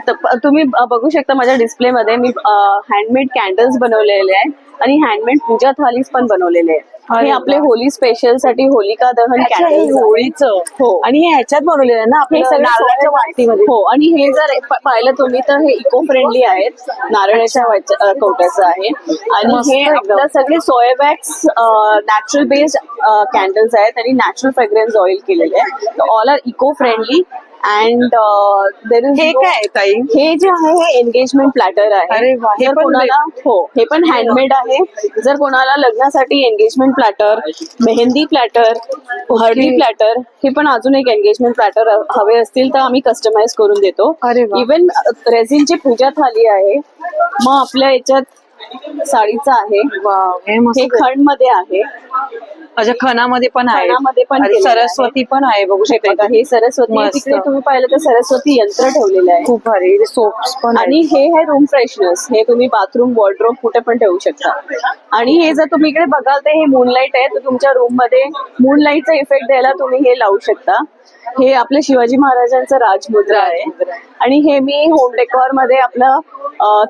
तर तुम्ही बघू शकता माझ्या डिस्प्लेमध्ये मी हँडमेड कॅन्डल्स बनवलेले आहेत आणि हँडमेड पूजा थालीज पण बनवलेले आहेत. हे आपले होली स्पेशल साठी होलिका दहन अच्छा, हे कॅन्डल्स. होळीचं. हो. आणि हे ह्याच्यात बनवलेलं आहे ना, हे आपल्या सगळं नारळाच्या नारळाच्या वाटीमध्ये? हो, आणि हे जर पाहिलं तुम्ही तर हे इको फ्रेंडली आहेत. नारळाच्या कवट्याचं आहे आणि मस्त हे एकदम. आपलं सगळे सोयावॅक्स नॅचरल बेस्ड कॅन्डल्स आहेत आणि नॅचरल फ्रेग्रन्स ऑइल केलेले आहे. All are eco friendly and there is. हे काय आहे ताई? हे जे आहे हे एंगेजमेंट प्लॅटर आहे. अरे वा, हे जर पण कोणाला हो, हे पण हँडमेड आहे. जर कोणाला लग्नासाठी एंगेजमेंट प्लॅटर, मेहंदी प्लॅटर, हळदी प्लॅटर, हे पण अजून एक एंगेजमेंट प्लॅटर हवे असतील तर आम्ही कस्टमाइज करून देतो. अरे वा. इव्हन रेझिनची पूजा थाली आहे. मग आपल्या याच्यात साडीचं आहे. वाव, हे मस्त हे खंड मध्ये आहे. अच्छा, खणामध्ये पण आहे, खणामध्ये पण आणि केलेलं आहे. सरस्वती पण आहे, बघू हे शकता बघा, हे सरस्वती आहे. मस्त. तिकडे तुम्ही पाहिलं तर सरस्वती यंत्र ठेवलेलं आहे. खूप भारी सोप्स पण आणि आहेत. हे आहे रूम फ्रेशनर्स. हे तुम्ही बाथरूम वॉर्डरोब कुठे पण ठेवू शकता. आणि हे जर तुम्ही इकडे बघाल तर हे मूनलाईट आहे, तर तुमच्या रूम मध्ये मूनलाईटचा इफेक्ट द्यायला तुम्ही हे लावू शकता. हे आपल्या शिवाजी महाराजांचं राजमुद्रा आहे. आणि हे मी होम डेकोर मध्ये आपलं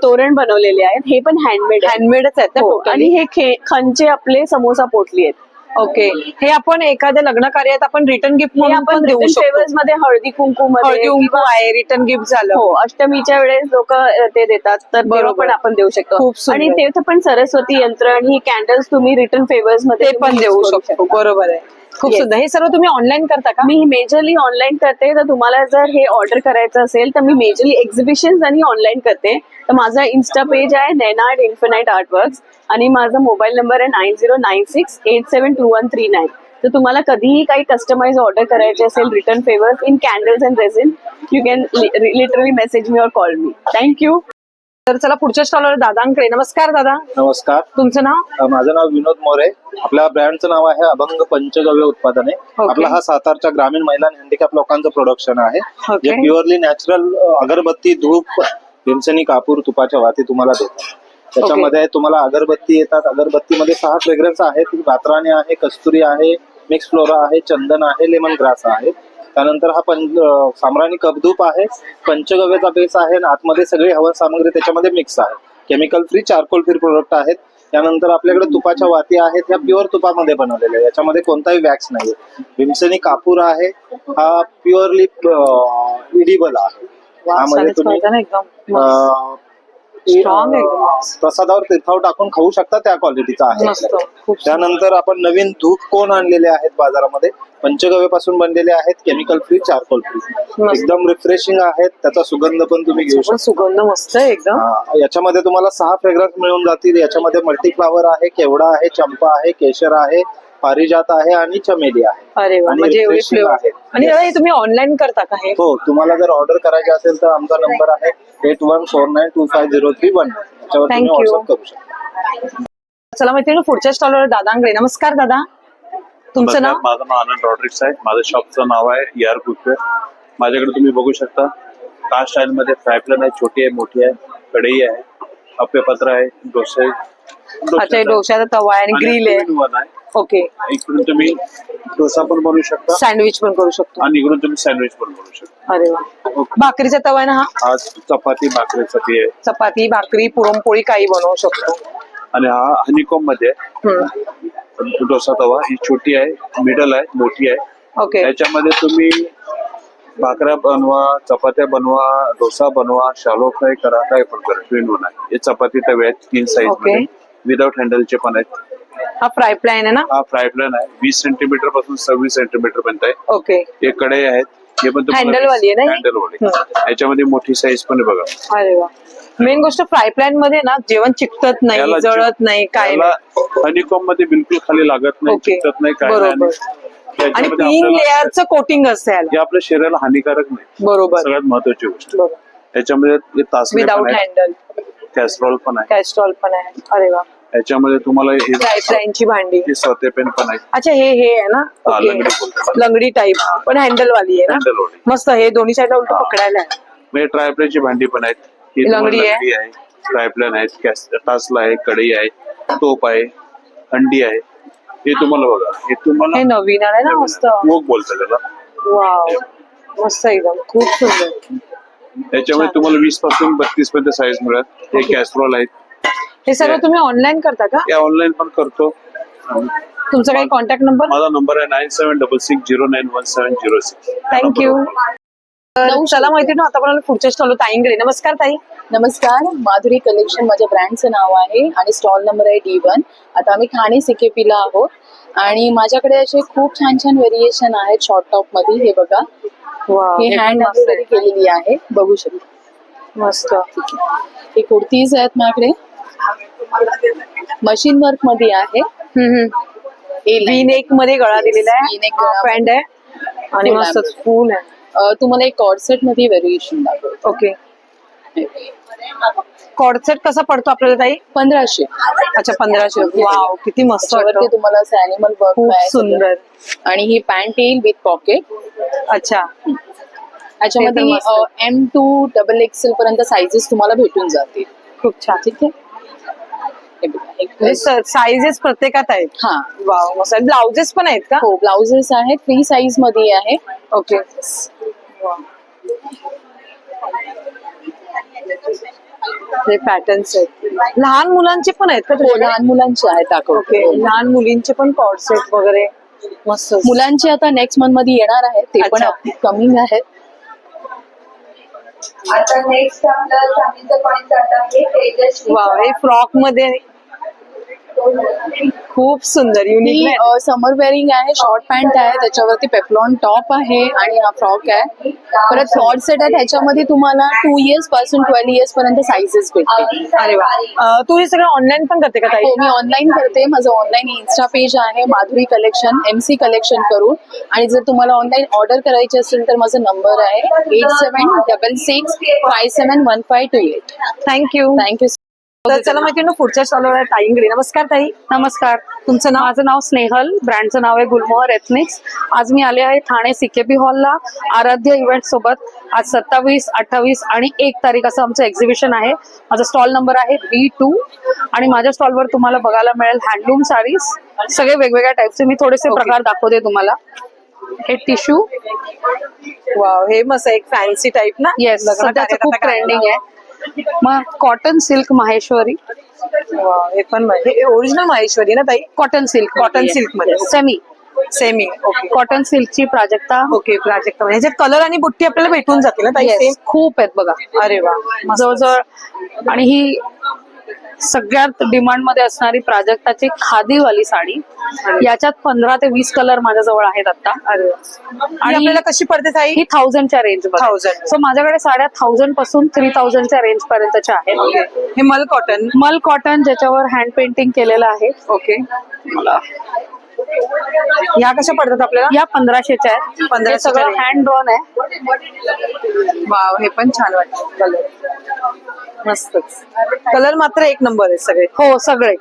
तोरण बनवलेले आहेत. हे पण हँडमेड हँडमेडच आहेत ना totally? आणि हे खणचे आपले समोसा पोटली आहेत. ओके, हे आपण एखाद्या लग्न कार्यात आपण रिटर्न गिफ्ट हे म्हणून आपण पण देऊ रिटर्न शकतो. फेवर्स मध्ये हळदी कुंकू हळदी मध्ये कुंकू आहे, रिटर्न गिफ्ट झालं. हो, अष्टमीच्या वेळेस लोक ते देतात, तर तेव्हा बरोबर. पण आपण देऊ शकतो. खूप सुंदर. आणि ते पण सरस्वती यंत्र आणि ही कॅन्डल्स तुम्ही रिटर्न फेवर्स मध्ये ते पण तुम्ही देऊ use करू शकतो. शकता. बरोबर आहे, खूप Yes. सुंदर. हे सर्व तुम्ही ऑनलाईन करता का? मी मेजरली ऑनलाईन करते. तर तुम्हाला जर हे ऑर्डर करायचं असेल तर मी मेजरली एक्झिबिशन आणि ऑनलाईन करते. तर माझा इन्स्टा पेज आहे नैनाड इन्फिनाइट आर्टवर्क्स आणि माझा मोबाईल नंबर आहे 9096872139. तर तुम्हाला कधीही काही कस्टमाइज ऑर्डर करायचे असेल return favours in candles and resin, you can literally message me और कॉल मी. थँक्यू. तर चला पुढच्या स्टॉलवर दादांकडे. नमस्कार दादा, नमस्कार, तुमचं नाव? माझं नाव विनोद मोरे. आपल्या ब्रँडचं नाव आहे अभंग पंचगव्य उत्पादने. आपला हा सातारच्या ग्रामीण महिला आणि हँडिकॅप लोकांचं प्रोडक्शन आहे, जे प्युअरली नॅचरल अगरबत्ती, धूप, भीमसेनी कापूर, तुपाच्या वाती तुम्हाला देतात. त्याच्यामध्ये तुम्हाला अगरबत्ती येतात. अगरबत्तीमध्ये 6 फ्रेग्रन्स आहेत. रातराणी आहे, कस्तुरी आहे, मिक्स फ्लोरा आहे, चंदन आहे, लेमन ग्रास आहे. त्यानंतर हा साम्राणी कपधूप आहे, पंचगव्याचा बेस आहे आणि आतमध्ये सगळी हवन सामग्री त्याच्यामध्ये मिक्स आहे. Chemical free, charcoal free product आहेत. त्यानंतर आपल्याकडे तुपाच्या वाती आहेत, ह्या प्युअर तुपामध्ये बनवलेल्या आहे, याच्यामध्ये कोणताही वॅक्स नाहीये. भीमसेनी कापूर आहे, हा प्युअरली इडिबल आहे. त्यामध्ये तुम्ही Strong एकदम. प्रसादावर तीर्थावर टाकून खाऊ शकता, त्या क्वालिटीचा मस्त, आहे. खूप त्यानंतर आपण नवीन धूप कोण आणलेले आहेत बाजारामध्ये, पंचगव्यापासून बनलेले आहेत, केमिकल फ्री, चारकोल फ्री, एकदम रिफ्रेशिंग आहेत. त्याचा सुगंध पण तुम्ही घेऊ शकता. सुगंध मस्त आहे एकदम. याच्यामध्ये तुम्हाला 6 फ्रेग्रन्स मिळून जातील. याच्यामध्ये मल्टीफ्लावर आहे, केवडा आहे, चंपा आहे, केशर आहे, पारिजात आहे आणि चमेली आहे. अरे वा, आणि म्हणजे एवढे refreshing फ्लेवर आहेत. आणि दादा, हे तुम्ही ऑनलाईन करता का हे? हो, तुम्हाला जर ऑर्डर करायची असेल तर आमचा नंबर आहे 8149250319. त्याच्यावर तुम्ही Thank you. व्हॉट्सअप करू शकता. चला मैत्रिणी, पुढच्या स्टॉलवर दादांकडे. नमस्कार दादा, तुमचं नाव? माझं नाव आनंद रॉड्रिक्स आहे. माझं शॉपचं नाव आहे ER कुकवेअर. माझ्याकडे तुम्ही बघू शकता कास्ट स्टाईल मध्ये फ्रायपॅन आहे, छोटी आहे, मोठी आहे, कढई आहे, अप्पेपत्र आहे, डोसे. अच्छा, हे डोशाचा तवा आहे आणि ग्रिल आहे. ओके, इकडून तुम्ही डोसा पण बनवू शकता, सँडविच पण करू शकतो. आणि इकडून तुम्ही सँडविच पण बनवू शकता. अरे वा, भाकरीचा तवा आहे ना हा? हा चपाती भाकरीसाठी आहे. चपाती, भाकरी, पुरणपोळी काही बनवू शकतो. आणि हा हनीकॉम मध्ये आहे. डोसा तवा ही छोटी आहे, मिडल आहे, मोठी आहे. ओके, याच्यामध्ये तुम्ही भाकऱ्या बनवा, चपात्या बनवा, डोसा बनवा, शालो फ्राय करा, काय पण करा, ट्विन वन आहे. हे चपाती तवे आहेत 3 साईज मध्ये, विदाउट हँडलचे पण आहेत. हा फ्राय पॅन आहे ना? हा फ्राय पॅन आहे, 20 सेंटीमीटर पासून 26 सेंटीमीटर पर्यंत आहे. ओके, हे कढई आहेत, हे पण हँडल वाली आहे ना? हँडल वाली. याच्यामध्ये मोठी साईज पण आहे बघा. अरे वा, मेन गोष्ट फ्राय पॅन मध्ये ना जेवण चिकटत नाही, जळत नाही, काय नाही. हनीकॉम मध्ये बिलकुल खाली लागत नाही, चिकटत नाही, काय नाही. आणि 3 लेअरचं कोटिंग असतं याला. हे आपल्या शरीराला हानिकारक नाही. बरोबर, सगळ्यात महत्वाची गोष्ट. याच्यामध्ये तासले विदाउट पण आहेत, हँडल, कॅस्ट्रॉल पण आहे, कॅस्ट्रॉल पण आहे. अरे वा, याच्यामध्ये तुम्हाला फ्राय पॅनची भांडी. हे सौते पेन पण आहे. अच्छा, हे आहे ना? ओके, लंगडी बोलतात. लंगडी टाईप, पण हँडल वाली आहे ना? हँडल वाली. मस्त, हे दोन्ही साईडला उलट पकडायला आहे. म्हणजे ट्रायप्लेची भांडी पण आहेत. ही तुम्हाला लंगडी आहे. आहे, ट्रायप्लेन आहेत, टासला आहे, कढई आहे, तोप आहे, हंडी आहे. हे तुम्हाला बघा, हे तुम्हाला हे नवीन आहे ना? मस्त, वोक बोलतात त्याला. वाव, मस्त एकदम, खूप सुंदर. याच्यामध्ये तुम्हाला 20 पासून 32 पर्यंत साईज मिळत. हे कॅस्ट्रॉल आहेत. हे सर्व तुम्ही ऑनलाईन करता का? हे ऑनलाईन पण करतो. तुमचा काही कॉन्टॅक्ट नंबर? माझा नंबर आहे 9766091706. थँक्यू. चला मैत्रिणी, आता आपण पुढच्या स्टॉल ताईंकडे. नमस्कार ताई. नमस्कार, माधुरी कलेक्शन माझ्या ब्रँडचं नाव आहे आणि स्टॉल नंबर आहे D1. आता आम्ही ठाणे CKP ला आहोत आणि माझ्याकडे असे खूप छान छान व्हेरिएशन आहेत शॉर्ट टॉप मध्ये. हे बघा, हे हँड एम्ब्रॉयडरी केलेली आहे, बघू शकता. मस्त. हे कुर्तीज आहेत माझ्याकडे, मशीन वर्क मध्ये आहे. V-neck मध्ये गळा दिलेला आहे, पॅन्ट आहे आणि मस्त फुल आहे. तुम्हाला एक कॉर्सेट मध्ये व्हेरिएशन दाखवतो. ओके, कॉर्डसेट कसा पडतो आपल्याला ताई? 1500. अच्छा 1500. वाव किती मस्त त्याच्यावरती वाटतं. तुम्हाला असं अॅनिमल वर्क खूप सुंदर. आणि ही पॅन्ट येईल विथ पॉकेट. अच्छा याच्यामध्ये M2 XXL पर्यंत साइजेस तुम्हाला भेटून जातील. खूप छान. ठीक आहे. साइजेस प्रत्येकात आहेत. हा वाव मस्त. ब्लाउजेस पण आहेत का? हो ब्लाउजेस आहेत, फ्री साईज मध्ये आहे. ओके. हे पॅटर्न्स आहेत. लहान मुलांचे पण आहेत का? हो लहान मुलांचे आहेत दाखव. ओके. लहान मुलींचे पण कॉर्डसेट वगैरे मस्त. मुलांचे आता नेक्स्ट मंथ मध्ये येणार आहे, ते पण कमिंग आहेत. आता नेक्स्ट आपलं चांदीचं पॉइंट आता हे तेजस्वी. वाव हे फ्रॉक मध्ये खूप सुंदर युनिक. समर वेअरिंग आहे, शॉर्ट पॅन्ट आहे, त्याच्यावरती पेप्लॉन टॉप आहे आणि हा फ्रॉक आहे. परत कॉर्ड सेट आहे, त्याच्यामध्ये तुम्हाला 2 years पासून 12 years पर्यंत साइजेस भेटतील. अरे वा. तू हे सगळं ऑनलाईन पण करते का ताई? हो मी ऑनलाईन करते. माझं ऑनलाईन इन्स्टा पेज आहे माधुरी कलेक्शन MC कलेक्शन करून. आणि जर तुम्हाला ऑनलाईन ऑर्डर करायची असेल तर माझा नंबर आहे 8766571528. थँक्यू. तर चला मैत्रिणी पुढच्या स्टॉलवर आहे ताईंकडे. नमस्कार ताई. नमस्कार. तुमचं नाव? माझं नाव स्नेहल, ब्रँडचं नाव आहे गुलमोहर एथनिक्स. आज मी आले आहे ठाणे CKP हॉलला आराध्य इव्हेंट सोबत. आज 27, 28 आणि 1 तारीख असं आमचं एक्झिबिशन आहे. माझा स्टॉल नंबर आहे B2 आणि माझ्या स्टॉलवर तुम्हाला बघायला मिळेल हँडलूम साडीज, सगळे वेगवेगळ्या टाईपचे. मी थोडेसे प्रकार दाखवते तुम्हाला. हे टिश्यू. वाव हे मस्त एक फॅन्सी टाईप ना. येस सध्याचं खूप ट्रेंडिंग आहे. मग कॉटन सिल्क माहेश्वरी. हे पण ओरिजिनल माहेश्वरी ना ताई? Cotton silk. कॉटन सिल्क मध्ये सेमी. ओके. कॉटन सिल्कची प्राजक्ता. ओके प्राजक्ता. ह्याच्यात कलर आणि बुट्टी आपल्याला भेटून जाते ना ताई? खूप आहेत बघा. अरे वा. जवळजवळ. आणि ही सगळ्यात डिमांड मध्ये असणारी प्राजक्ताची खादीवाली साडी. याच्यात 15 ते 20 कलर माझ्याजवळ आहेत आता. आणि आपल्याला कशी पडते ताई? ही 1000च्या रेंज. 1000. सो माझ्याकडे साड्या 1000 पासून 3000च्या रेंज पर्यंतच्या आहेत. हे मल कॉटन ज्याच्यावर हँड पेंटिंग केलेलं आहे. ओके. या कशा पडतात आपल्याला? या 1500च्या आहेत. 1500 सगळं हँड ड्रॉन आहे. वाव हे पण छान वाटतं. कलर मस्तच. कलर मात्र एक नंबर आहे सगळे. हो सगळे.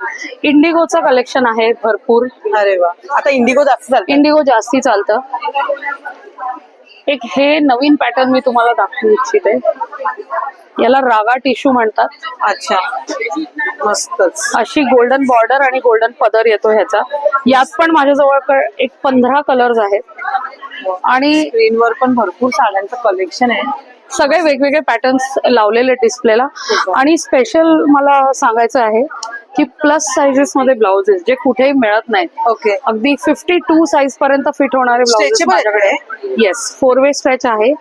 इंडिगोचं कलेक्शन आहे भरपूर. अरे वा. आता इंडिगो जास्त चालतं. इंडिगो जास्ती चालतं. एक हे नवीन पॅटर्न मी तुम्हाला दाखवू इच्छिते. याला रागा टिश्यू म्हणतात. अच्छा मस्तच. अशी गोल्डन बॉर्डर आणि गोल्डन पदर येतो ह्याचा. यात पण माझ्याजवळ एक 15 कलर्स आहेत. आणि स्क्रीनवर पण भरपूर साड्यांचं कलेक्शन आहे. सगळे वेगवेगळे पॅटर्न्स लावलेले डिस्प्लेला. आणि स्पेशल मला सांगायचं आहे की प्लस साइजेस मध्ये ब्लाउजेस जे कुठेही मिळत नाहीत. ओके. अगदी 52 साइज पर्यंत फिट होणारे ब्लाउजेस माझ्याकडे. येस 4 वे स्ट्रेच आहे.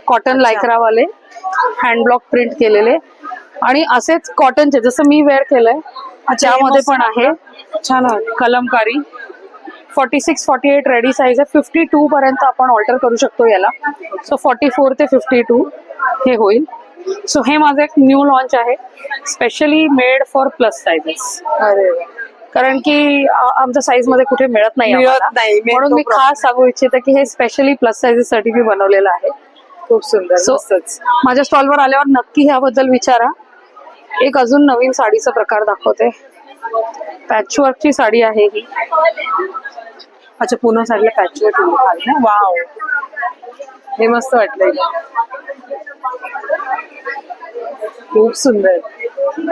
कॉटन लायक्रावाले हँड ब्लॉक प्रिंट केलेले. आणि असेच कॉटनचे जसं मी वेअर केलंय त्यामध्ये पण आहे. छान कलमकारी. 46, 48 रेडी साईज आहे. 52 पर्यंत आपण ऑल्टर करू शकतो याला. सो 44 ते 52 हे होईल. सो हे माझं एक न्यू लॉन्च आहे, specially made for plus sizes. कारण की आमच्या साईज मध्ये कुठे मिळत नाही, म्हणून मी खास सांगू इच्छिते की हे स्पेशली प्लस साइजेस साठी मी बनवलेलं आहे. खूप सुंदर. सो माझ्या स्टॉलवर आल्यावर नक्की ह्याबद्दल विचारा. एक अजून नवीन साडीचा प्रकार दाखवते. पॅचवर्कची साडी आहे ही. अच्छा पूर्ण साडीला पॅचवर्क ना. वाव हे मस्त वाटलंय. खूप सुंदर.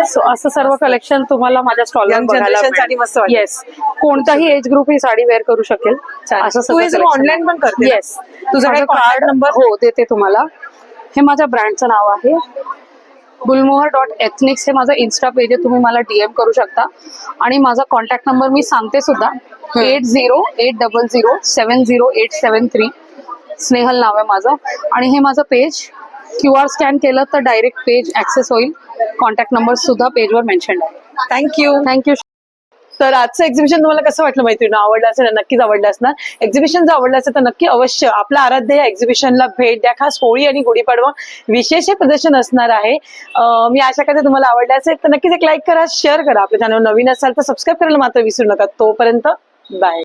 सो असं सर्व कलेक्शन तुम्हाला माझ्या स्टॉलवर बघायला मिळेल. येस कोणताही एज ग्रुप ही साडी वेअर करू शकेल. असं ऑनलाईन पण करते. येस तुझा कार्ड नंबर हो देते तुम्हाला. हे माझ्या ब्रँडचं नाव आहे gulmohar.ethnics. हे माझं इन्स्टा पेज आहे, तुम्ही मला DM करू शकता. आणि माझा कॉन्टॅक्ट नंबर मी सांगते सुद्धा 8080070873. स्नेहल नाव आहे माझं. आणि हे माझं पेज QR स्कॅन केलं तर डायरेक्ट पेज ऍक्सेस होईल. कॉन्टॅक्ट नंबर सुद्धा पेजवर मेन्शन आहे. थँक्यू. तर आजचं एक्झिबिशन तुम्हाला कसं वाटलं मैत्रिणी? आवडलं असेल, नक्कीच आवडलं असणार. एक्झिबिशन जर आवडलं असेल तर नक्की अवश्य आपला आराध्य या एक्झिबिशनला भेट द्या. खास होळी आणि गुढीपाडवा विशेष प्रदर्शन असणार आहे. मी आशा करते तुम्हाला आवडलं असेल तर नक्कीच एक लाईक करा, शेअर करा. आपल्या चॅनल नवीन असाल तर सबस्क्राईब करायला मात्र विसरू नका. तोपर्यंत बाय.